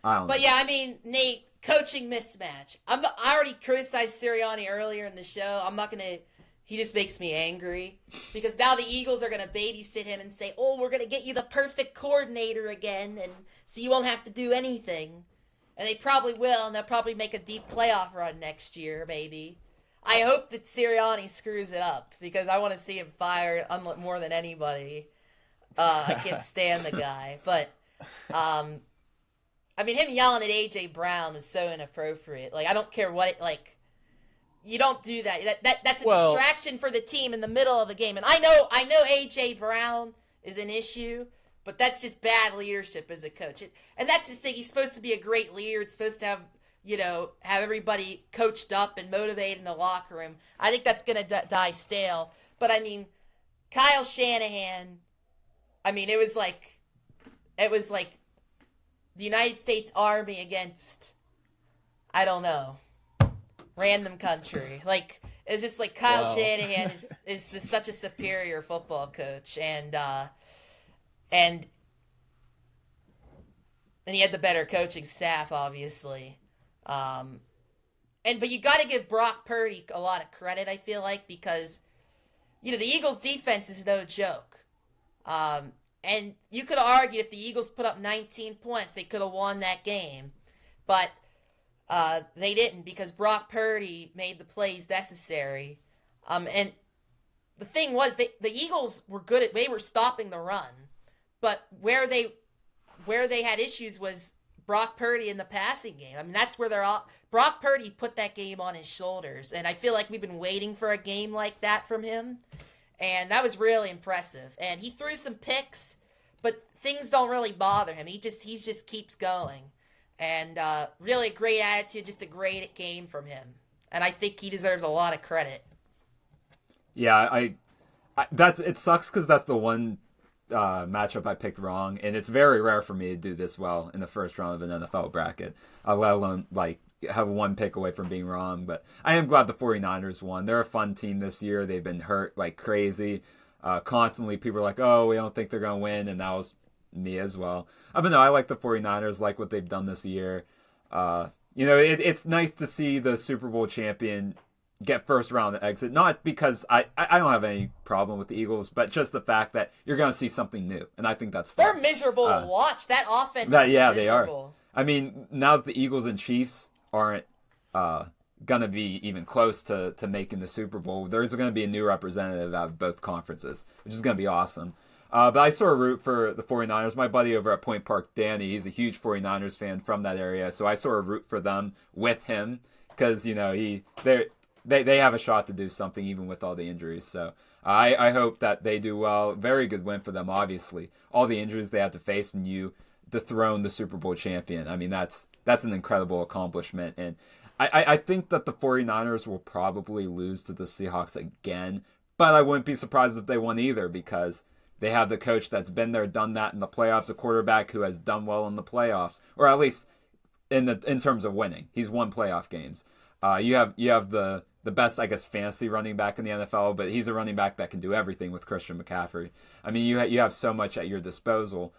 I don't know. But yeah, I mean, Nate, coaching mismatch. I already criticized Sirianni earlier in the show. I'm not gonna. He just makes me angry because now the Eagles are going to babysit him and say, oh, we're going to get you the perfect coordinator again, and so you won't have to do anything. And they probably will, and they'll probably make a deep playoff run next year, maybe. I hope that Sirianni screws it up because I want to see him fired more than anybody. I can't stand the guy. But, I mean, him yelling at A.J. Brown was so inappropriate. Like, I don't care what it, like, you don't do that. That's a distraction for the team in the middle of the game. And I know A.J. Brown is an issue, but that's just bad leadership as a coach. And that's his thing. He's supposed to be a great leader. It's supposed to have, have everybody coached up and motivated in the locker room. I think that's going to die stale. But, I mean, Kyle Shanahan, I mean, it was like the United States Army against, I don't know, random country. Like, it's just like Kyle Shanahan is just such a superior football coach, and he had the better coaching staff, obviously. but you got to give Brock Purdy a lot of credit, I feel like, because the Eagles' defense is no joke. And you could argue if the Eagles put up 19 points, they could have won that game. But they didn't because Brock Purdy made the plays necessary. And the thing was, the Eagles were good they were stopping the run. But where they had issues was Brock Purdy in the passing game. I mean, that's where Brock Purdy put that game on his shoulders. And I feel like we've been waiting for a game like that from him. And that was really impressive. And he threw some picks, but things don't really bother him. He just keeps going. And really a great attitude, just a great game from him. And I think he deserves a lot of credit. Yeah, it sucks because that's the one matchup I picked wrong, and it's very rare for me to do this well in the first round of an NFL bracket, let alone like have one pick away from being wrong. But I am glad the 49ers won. They're a fun team this year. They've been hurt like crazy. Constantly people are like, oh, we don't think they're going to win, and that was me as well. But no, I like the 49ers, like what they've done this year. It's nice to see the Super Bowl champion get first round exit, not because I don't have any problem with the Eagles, but just the fact that you're going to see something new, and I think that's fun. They're miserable to watch. That offense is miserable. They are. I mean, now that the Eagles and Chiefs aren't going to be even close to making the Super Bowl, there's going to be a new representative out of both conferences, which is going to be awesome. But I sort of root for the 49ers. My buddy over at Point Park, Danny, he's a huge 49ers fan from that area, so I sort of root for them with him because, they have a shot to do something even with all the injuries. So I hope that they do well. Very good win for them, obviously. All the injuries they had to face, and you dethrone the Super Bowl champion. I mean, that's an incredible accomplishment. And I think that the 49ers will probably lose to the Seahawks again, but I wouldn't be surprised if they won either because they have the coach that's been there, done that in the playoffs, a quarterback who has done well in the playoffs, or at least in terms of winning. He's won playoff games. You have the best, I guess, fantasy running back in the NFL, but he's a running back that can do everything with Christian McCaffrey. I mean, you have so much at your disposal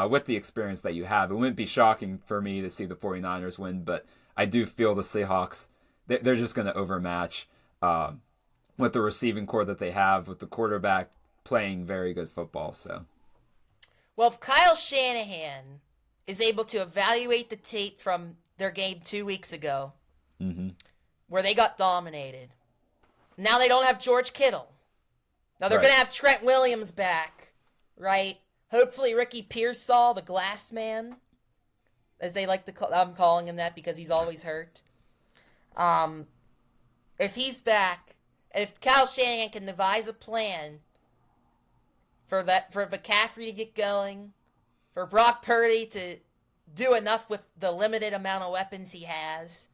with the experience that you have. It wouldn't be shocking for me to see the 49ers win, but I do feel the Seahawks, they're just going to overmatch with the receiving core that they have, with the quarterback playing very good football. So, well, if Kyle Shanahan is able to evaluate the tape from their game 2 weeks ago, where they got dominated. Now they don't have George Kittle. Now they're going to have Trent Williams back, right? Hopefully Ricky Pearsall, the glass man, as they like to call, I'm calling him that because he's always hurt. If he's back, and if Kyle Shanahan can devise a plan for McCaffrey to get going, for Brock Purdy to do enough with the limited amount of weapons he has,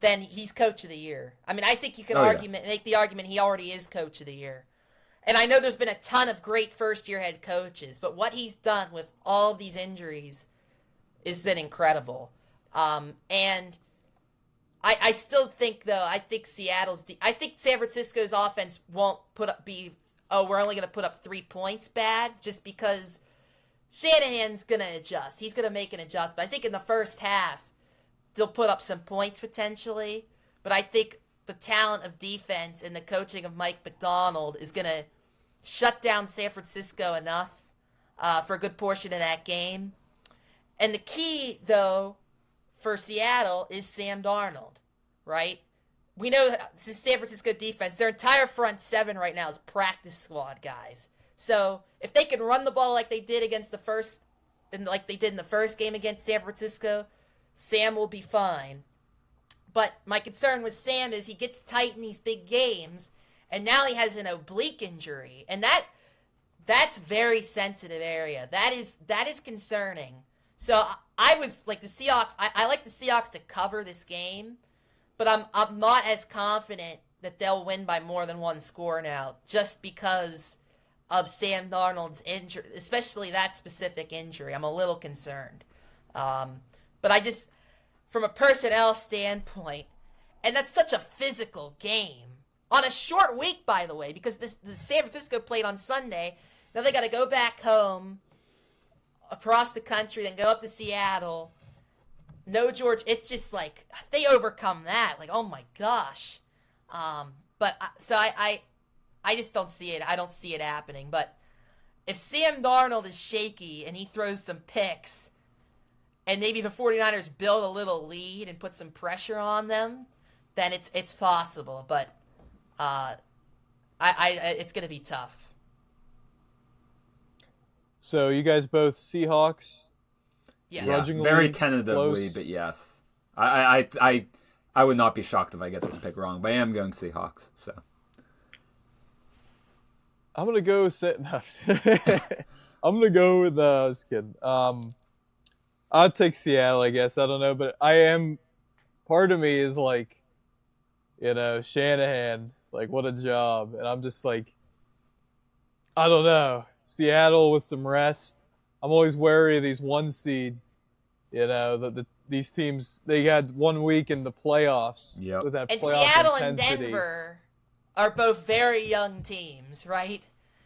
then he's coach of the year. I mean, I think you can make the argument he already is coach of the year. And I know there's been a ton of great first-year head coaches, but what he's done with all of these injuries has been incredible. And I still think, though, I think San Francisco's offense won't we're only going to put up 3 points bad, just because Shanahan's going to adjust. He's going to make an adjustment. I think in the first half, they'll put up some points potentially, but I think the talent of defense and the coaching of Mike Macdonald is going to shut down San Francisco enough for a good portion of that game. And the key, though, for Seattle is Sam Darnold, right? We know this is San Francisco defense. Their entire front seven right now is practice squad guys. So if they can run the ball like they did in the first game against San Francisco, Sam will be fine. But my concern with Sam is he gets tight in these big games, and now he has an oblique injury, and that's very sensitive area. That is concerning. So I was like the Seahawks. I like the Seahawks to cover this game, but I'm not as confident that they'll win by more than one score now, just because of Sam Darnold's injury, especially that specific injury. I'm a little concerned. But I just, from a personnel standpoint, and that's such a physical game. On a short week, by the way, because the San Francisco played on Sunday. Now they got to go back home across the country, then go up to Seattle. no George. It's just like if they overcome that, like oh my gosh. But so I just don't see it. I don't see it happening. But if Sam Darnold is shaky and he throws some picks, and maybe the 49ers build a little lead and put some pressure on them, then it's possible. But it's going to be tough. So you guys both Seahawks? Yes. Yeah, Grudgingly very tentatively, close. but yes. I would not be shocked if I get this pick wrong, but I am going Seahawks. So I'm gonna go no. I'm gonna go with just kidding. I'll take Seattle, I guess. I don't know, but I am. Part of me is like, Shanahan. Like, what a job, and I'm just like, I don't know. Seattle with some rest. I'm always wary of these 1 seeds. These teams, they had 1 week in the playoffs. Yep. With that And playoff Seattle intensity. and Denver are both very young teams, right?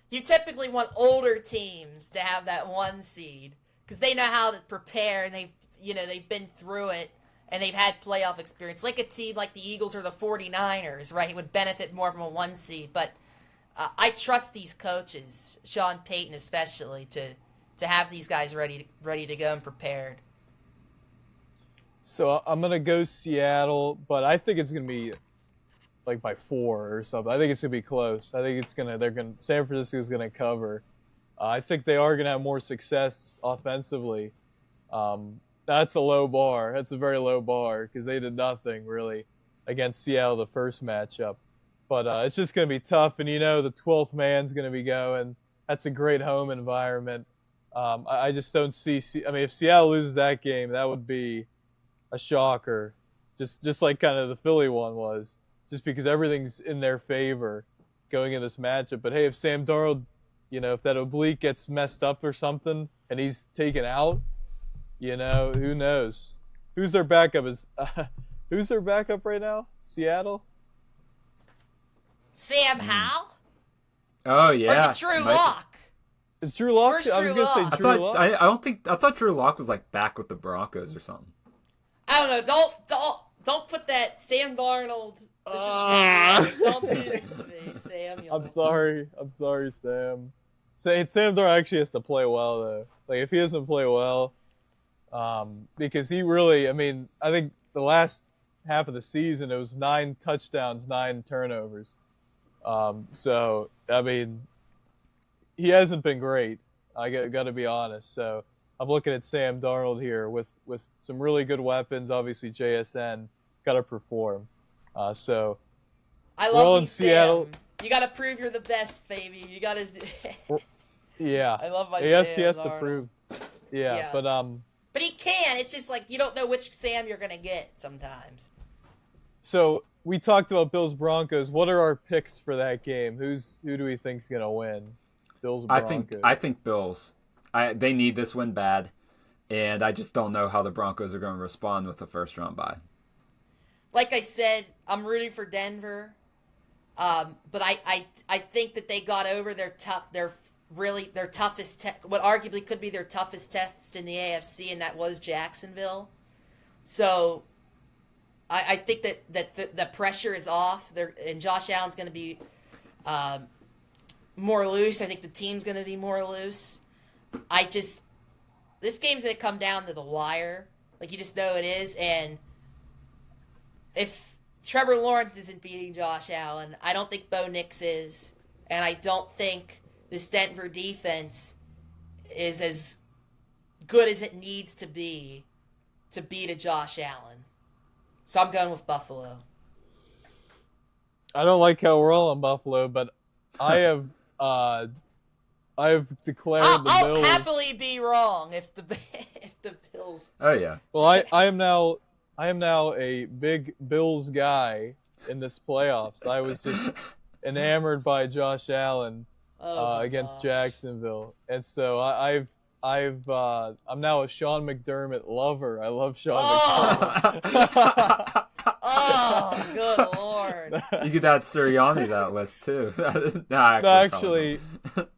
You typically want older teams to have that 1 seed because they know how to prepare and they've been through it and they've had playoff experience. Like a team like the Eagles or the 49ers, right, would benefit more from a 1 seed. But I trust these coaches, Sean Payton especially, to have these guys ready to go and prepared. So I'm gonna go Seattle, but I think it's gonna be like by 4 or something. I think it's gonna be close. I think San Francisco's gonna cover. I think they are gonna have more success offensively. That's a low bar. That's a very low bar because they did nothing really against Seattle the first matchup. But it's just gonna be tough, and the 12th man's gonna be going. That's a great home environment. I just don't see. I mean, if Seattle loses that game, that would be a shocker, just like kind of the Philly one was, just because everything's in their favor going in this matchup. But hey, if Sam Darnold, if that oblique gets messed up or something and he's taken out, who knows? Who's their backup? Who's their backup right now? Seattle? Sam Howell? oh yeah, Or is it Drew Lock? Is Drew Lock? Where's I was Drew gonna say Lock? Drew Lock. I thought Drew Lock was like back with the Broncos or something. I don't know. Don't put that Sam Darnold. Don't do this to me, Samuel. I'm sorry, Sam. Sam Darnold actually has to play well though. Like if he doesn't play well, because he really, I think the last half of the season it was 9 touchdowns, 9 turnovers. So he hasn't been great. I got to be honest. So I'm looking at Sam Darnold here with some really good weapons. Obviously, JSN got to perform. So I we're all love in you, Seattle. Sam. You got to prove you're the best, baby. You got to. Yeah. I love my Yes, Sam he has Darnold. to prove. Yeah, Yeah. but he can. It's just like you don't know which Sam you're gonna get sometimes. So we talked about Bills Broncos. What are our picks for that game? Who do we think's gonna win? Bills Broncos. I think Bills. They need this win bad, and I just don't know how the Broncos are going to respond with the first round bye. Like I said, I'm rooting for Denver, but I think that they got over their toughest what arguably could be their toughest test in the AFC, and that was Jacksonville. So I think that the pressure is off. And Josh Allen's going to be more loose. I think the team's going to be more loose. This game's going to come down to the wire. Like, you just know it is. And if Trevor Lawrence isn't beating Josh Allen, I don't think Bo Nix is. And I don't think this Denver defense is as good as it needs to be to beat a Josh Allen. So I'm going with Buffalo. I don't like how we're all on Buffalo, but I have declared the I'll Bills. happily be wrong if the Bills. Oh yeah. Well, I am now a big Bills guy in this playoffs. I was just enamored by Josh Allen against gosh. Jacksonville, and so I'm now a Sean McDermott lover. I love Sean McDermott. Oh, good lord! You could add Sirianni to that list too. No, actually, but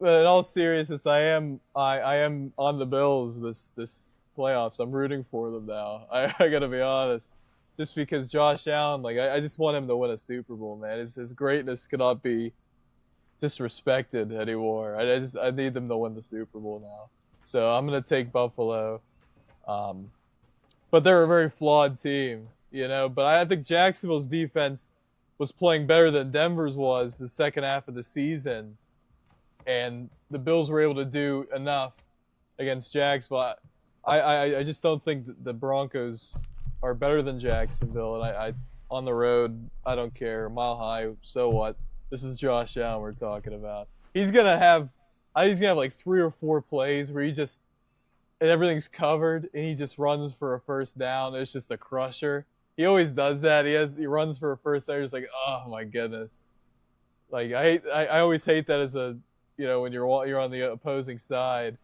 in all seriousness, I am on the Bills this playoffs. I'm rooting for them now. I gotta be honest. Just because Josh Allen, like I just want him to win a Super Bowl, man. His greatness cannot be disrespected anymore. I need them to win the Super Bowl now. So I'm gonna take Buffalo. Um, but they're a very flawed team, you know. But I think Jacksonville's defense was playing better than Denver's was the second half of the season, and the Bills were able to do enough against Jacksonville. I just don't think that the Broncos are better than Jacksonville, and I on the road, I don't care, Mile High, so what? This is Josh Allen we're talking about. He's gonna have, like 3 or 4 plays where he just and everything's covered and he just runs for a first down. It's just a crusher. He always does that. He runs for a first down. You're just like, oh my goodness. Like I always hate that as a when you're on the opposing side,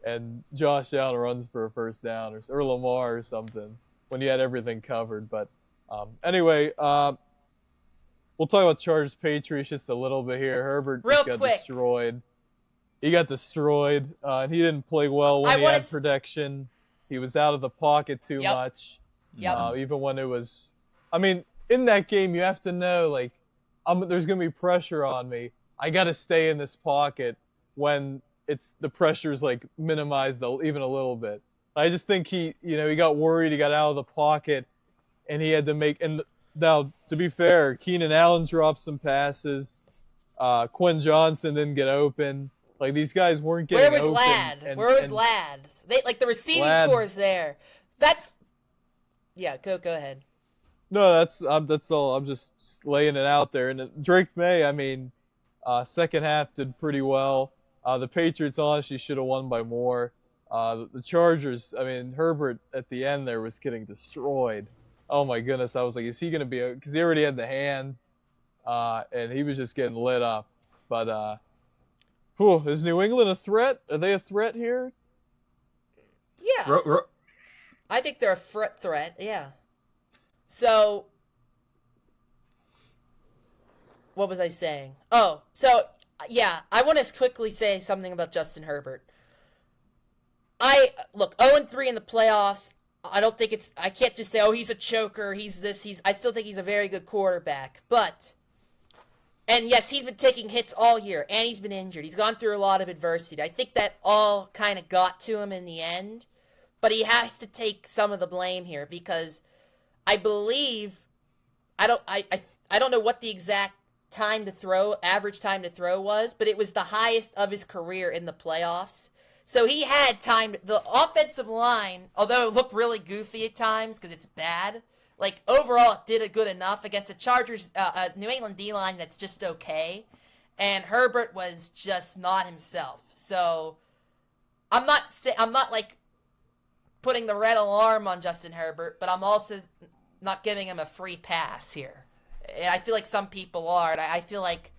and Josh Allen runs for a first down or Lamar or something when you had everything covered. But anyway, we'll talk about Chargers Patriots just a little bit here. Herbert Real just got quick. destroyed. He got destroyed, and he didn't play well when he had protection. He was out of the pocket too much. Yep. Even when it was, I mean, in that game, you have to know, like, there's going to be pressure on me. I got to stay in this pocket when the pressure's, like, minimized even a little bit. I just think he got worried. He got out of the pocket, and he had to make – and now, to be fair, Keenan Allen dropped some passes. Quinn Johnson didn't get open. Like, these guys weren't getting open. Where was Ladd? Where was Ladd? The receiving core is there. Yeah, go ahead. No, that's all. I'm just laying it out there. And Drake May, I mean, second half did pretty well. The Patriots honestly should have won by more. The Chargers, I mean, Herbert at the end there was getting destroyed. Oh my goodness, I was like, is he going to be? Because he already had the hand, and he was just getting lit up. But is New England a threat? Are they a threat here? Yeah. I think they're a threat, yeah. So, what was I saying? Oh, so, yeah, I want to quickly say something about Justin Herbert. Look, 0-3 in the playoffs. I can't just say, oh, he's a choker, I still think he's a very good quarterback. And yes, he's been taking hits all year, and he's been injured. He's gone through a lot of adversity. I think that all kind of got to him in the end. But he has to take some of the blame here because I believe I don't know what the exact average time to throw was, but it was the highest of his career in the playoffs. So he had time. The offensive line, although it looked really goofy at times because it's bad, like overall it did a good enough against a Chargers, New England D-line that's just okay. And Herbert was just not himself. So I'm not like putting the red alarm on Justin Herbert, but I'm also not giving him a free pass here. And I feel like some people are. And I feel like,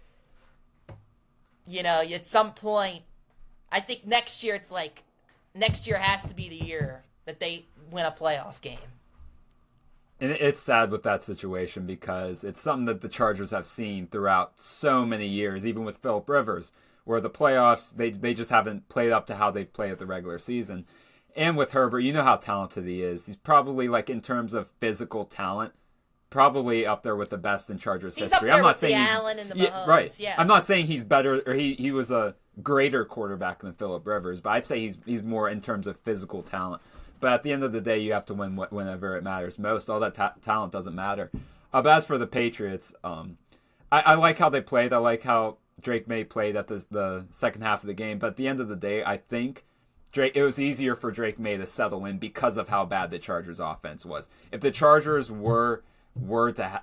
at some point, I think next year has to be the year that they win a playoff game. And it's sad with that situation because it's something that the Chargers have seen throughout so many years, even with Phillip Rivers, where the playoffs, they just haven't played up to how they've played at the regular season. And with Herbert, you know how talented he is. He's probably, like, in terms of physical talent, probably up there with the best in Chargers history. He's up there with the Allen and the Mahomes. Right. Yeah. I'm not saying he's better, or he was a greater quarterback than Phillip Rivers, but I'd say he's more in terms of physical talent. But at the end of the day, you have to win whenever it matters most. All that talent doesn't matter. But as for the Patriots, I like how they played. I like how Drake May played at the second half of the game. But at the end of the day, I think it was easier for Drake May to settle in because of how bad the Chargers' offense was. If the Chargers were to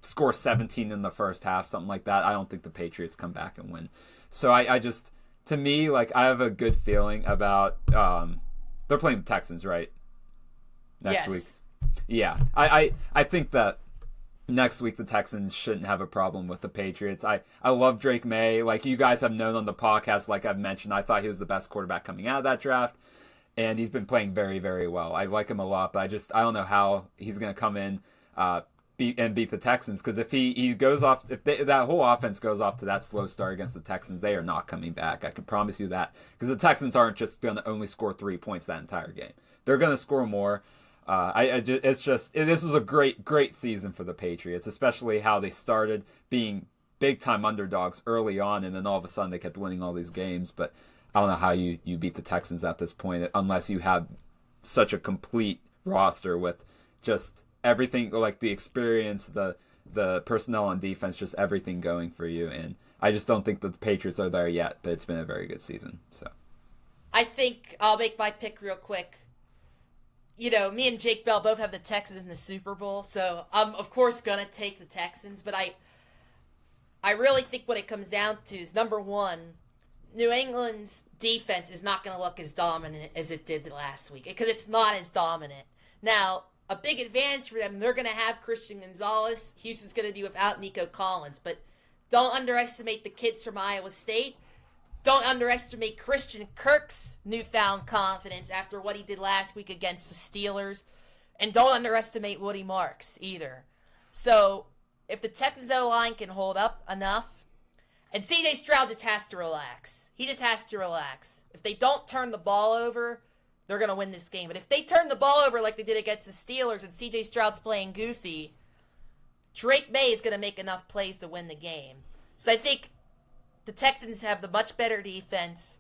score 17 in the first half, something like that, I don't think the Patriots come back and win. So I just, to me, like, I have a good feeling about they're playing the Texans, right? Next week. Yeah. I think that next week the Texans shouldn't have a problem with the Patriots. I love Drake May. Like you guys have known on the podcast, like I've mentioned, I thought he was the best quarterback coming out of that draft. And he's been playing very, very well. I like him a lot, but I don't know how he's going to come in. beat the Texans, because if he goes off, that whole offense goes off to that slow start against the Texans, they are not coming back. I can promise you that, because the Texans aren't just going to only score 3 points that entire game. They're going to score more. This was a great season for the Patriots, especially how they started being big time underdogs early on, and then all of a sudden they kept winning all these games. But I don't know how you beat the Texans at this point unless you have such a complete roster with just everything, like the experience, the personnel on defense, just everything going for you. And I just don't think that the Patriots are there yet, but it's been a very good season. So I think I'll make my pick real quick. You know, me and Jake Bell both have the Texans in the Super Bowl, so I'm of course gonna take the Texans, but I really think what it comes down to is, number one, New England's defense is not going to look as dominant as it did last week, because it's not as dominant. Now, a big advantage for them, they're going to have Christian Gonzalez. Houston's going to be without Nico Collins, but don't underestimate the kids from Iowa State. Don't underestimate Christian Kirk's newfound confidence after what he did last week against the Steelers. And don't underestimate Woody Marks either. So, if the Texans O-line can hold up enough, and C.J. Stroud just has to relax. He just has to relax. If they don't turn the ball over, they're going to win this game. But if they turn the ball over like they did against the Steelers and C.J. Stroud's playing goofy, Drake May is going to make enough plays to win the game. So I think the Texans have the much better defense,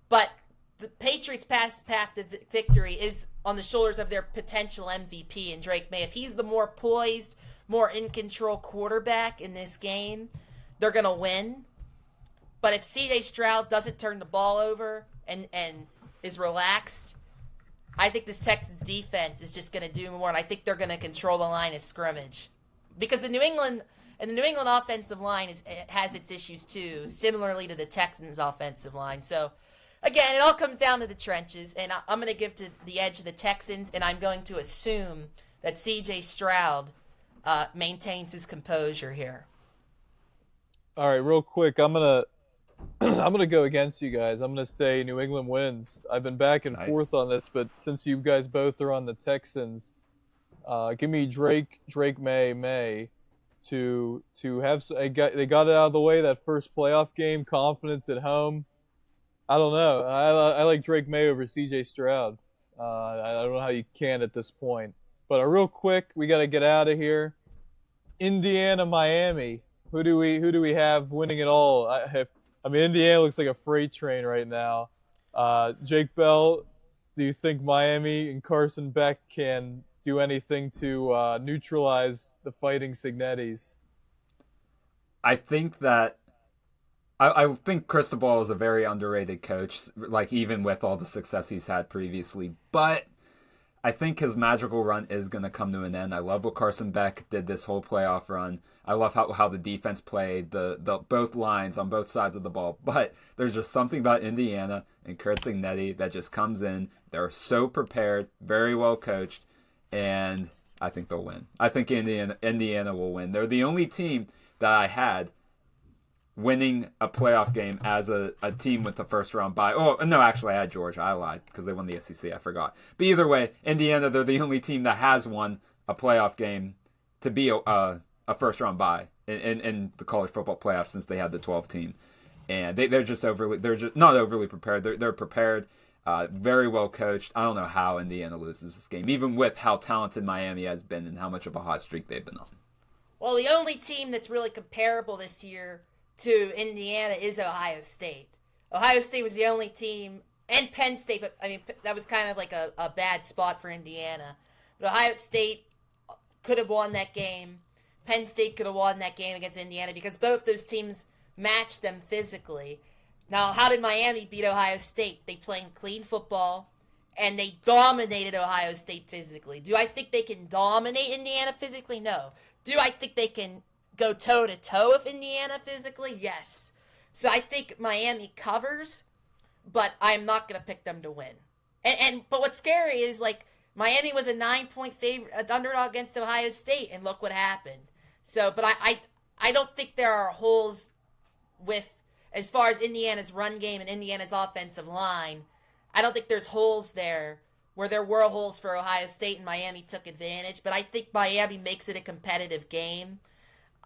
but the Patriots' path to victory is on the shoulders of their potential MVP in Drake May. If he's the more poised, more in-control quarterback in this game, they're going to win. But if C.J. Stroud doesn't turn the ball over and is relaxed, I think this Texans defense is just going to do more, and I think they're going to control the line of scrimmage. Because the New England offensive line has its issues too, similarly to the Texans offensive line. So, again, it all comes down to the trenches, and I'm going to give the edge to the Texans, and I'm going to assume that C.J. Stroud maintains his composure here. All right, real quick, I'm gonna go against you guys. I'm gonna say New England wins. I've been back and forth on this, but since you guys both are on the Texans, give me Drake May to have. They got it out of the way, that first playoff game. Confidence at home. I don't know. I like Drake May over C.J. Stroud. I don't know how you can at this point. But real quick, we got to get out of here. Indiana, Miami. Who do we have winning it all? I mean, Indiana looks like a freight train right now. Jake Bell, do you think Miami and Carson Beck can do anything to neutralize the Fighting Cignettis? I think that I think Cristobal is a very underrated coach, like even with all the success he's had previously. But I think his magical run is going to come to an end. I love what Carson Beck did this whole playoff run. I love how the defense played, the both lines on both sides of the ball. But there's just something about Indiana and Curt Cignetti that just comes in. They're so prepared, very well coached, and I think they'll win. I think Indiana will win. They're the only team that I had winning a playoff game as a team with the first round bye. Oh, no, actually, I had Georgia. I lied because they won the SEC. I forgot. But either way, Indiana, they're the only team that has won a playoff game to be a first round bye in the college football playoffs since they had the 12 team. And they're just not overly prepared. They're prepared, very well coached. I don't know how Indiana loses this game, even with how talented Miami has been and how much of a hot streak they've been on. Well, the only team that's really comparable this year to Indiana is Ohio State. Ohio State was the only team, and Penn State, but I mean, that was kind of like a bad spot for Indiana. But Ohio State could have won that game. Penn State could have won that game against Indiana because both those teams matched them physically. Now, how did Miami beat Ohio State? They played clean football, and they dominated Ohio State physically. Do I think they can dominate Indiana physically? No. Do I think they can go toe-to-toe with Indiana physically? Yes. So I think Miami covers, but I'm not going to pick them to win. But what's scary is, like, Miami was a 9-point underdog against Ohio State, and look what happened. So, but I don't think there are holes with, as far as Indiana's run game and Indiana's offensive line, I don't think there's holes there where there were holes for Ohio State and Miami took advantage. But I think Miami makes it a competitive game.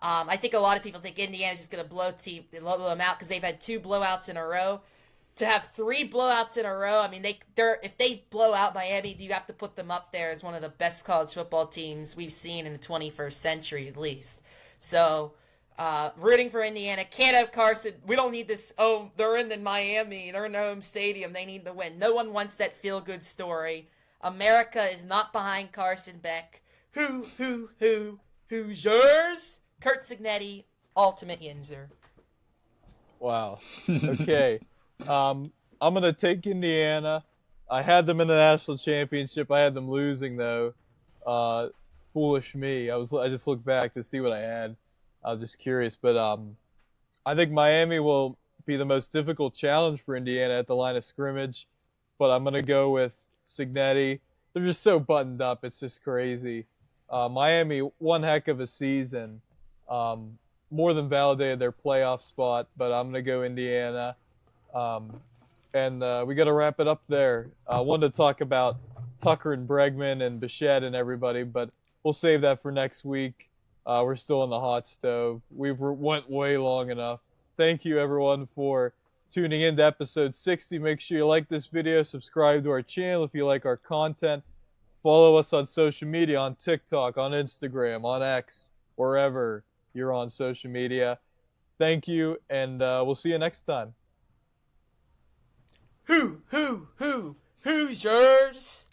I think a lot of people think Indiana's just going to blow them out because they've had 2 blowouts in a row. To have 3 blowouts in a row, I mean, if they blow out Miami, you have to put them up there as one of the best college football teams we've seen in the 21st century at least. So, rooting for Indiana. Can't have Carson. We don't need this. Oh, they're in Miami. They're in their home stadium. They need to win. No one wants that feel-good story. America is not behind Carson Beck. Hoosiers? Kurt Signetti, Ultimate Yinzer. Wow. Okay. I'm going to take Indiana. I had them in the national championship. I had them losing, though. Foolish me. I just looked back to see what I had. I was just curious. But I think Miami will be the most difficult challenge for Indiana at the line of scrimmage. But I'm going to go with Signetti. They're just so buttoned up. It's just crazy. Miami, one heck of a season. More than validated their playoff spot, but I'm going to go Indiana. And we got to wrap it up there. I wanted to talk about Tucker and Bregman and Bichette and everybody, but we'll save that for next week. We're still in the hot stove. We went way long enough. Thank you, everyone, for tuning in to episode 60. Make sure you like this video, subscribe to our channel if you like our content. Follow us on social media, on TikTok, on Instagram, on X, wherever you're on social media. Thank you, and we'll see you next time. Hoosiers?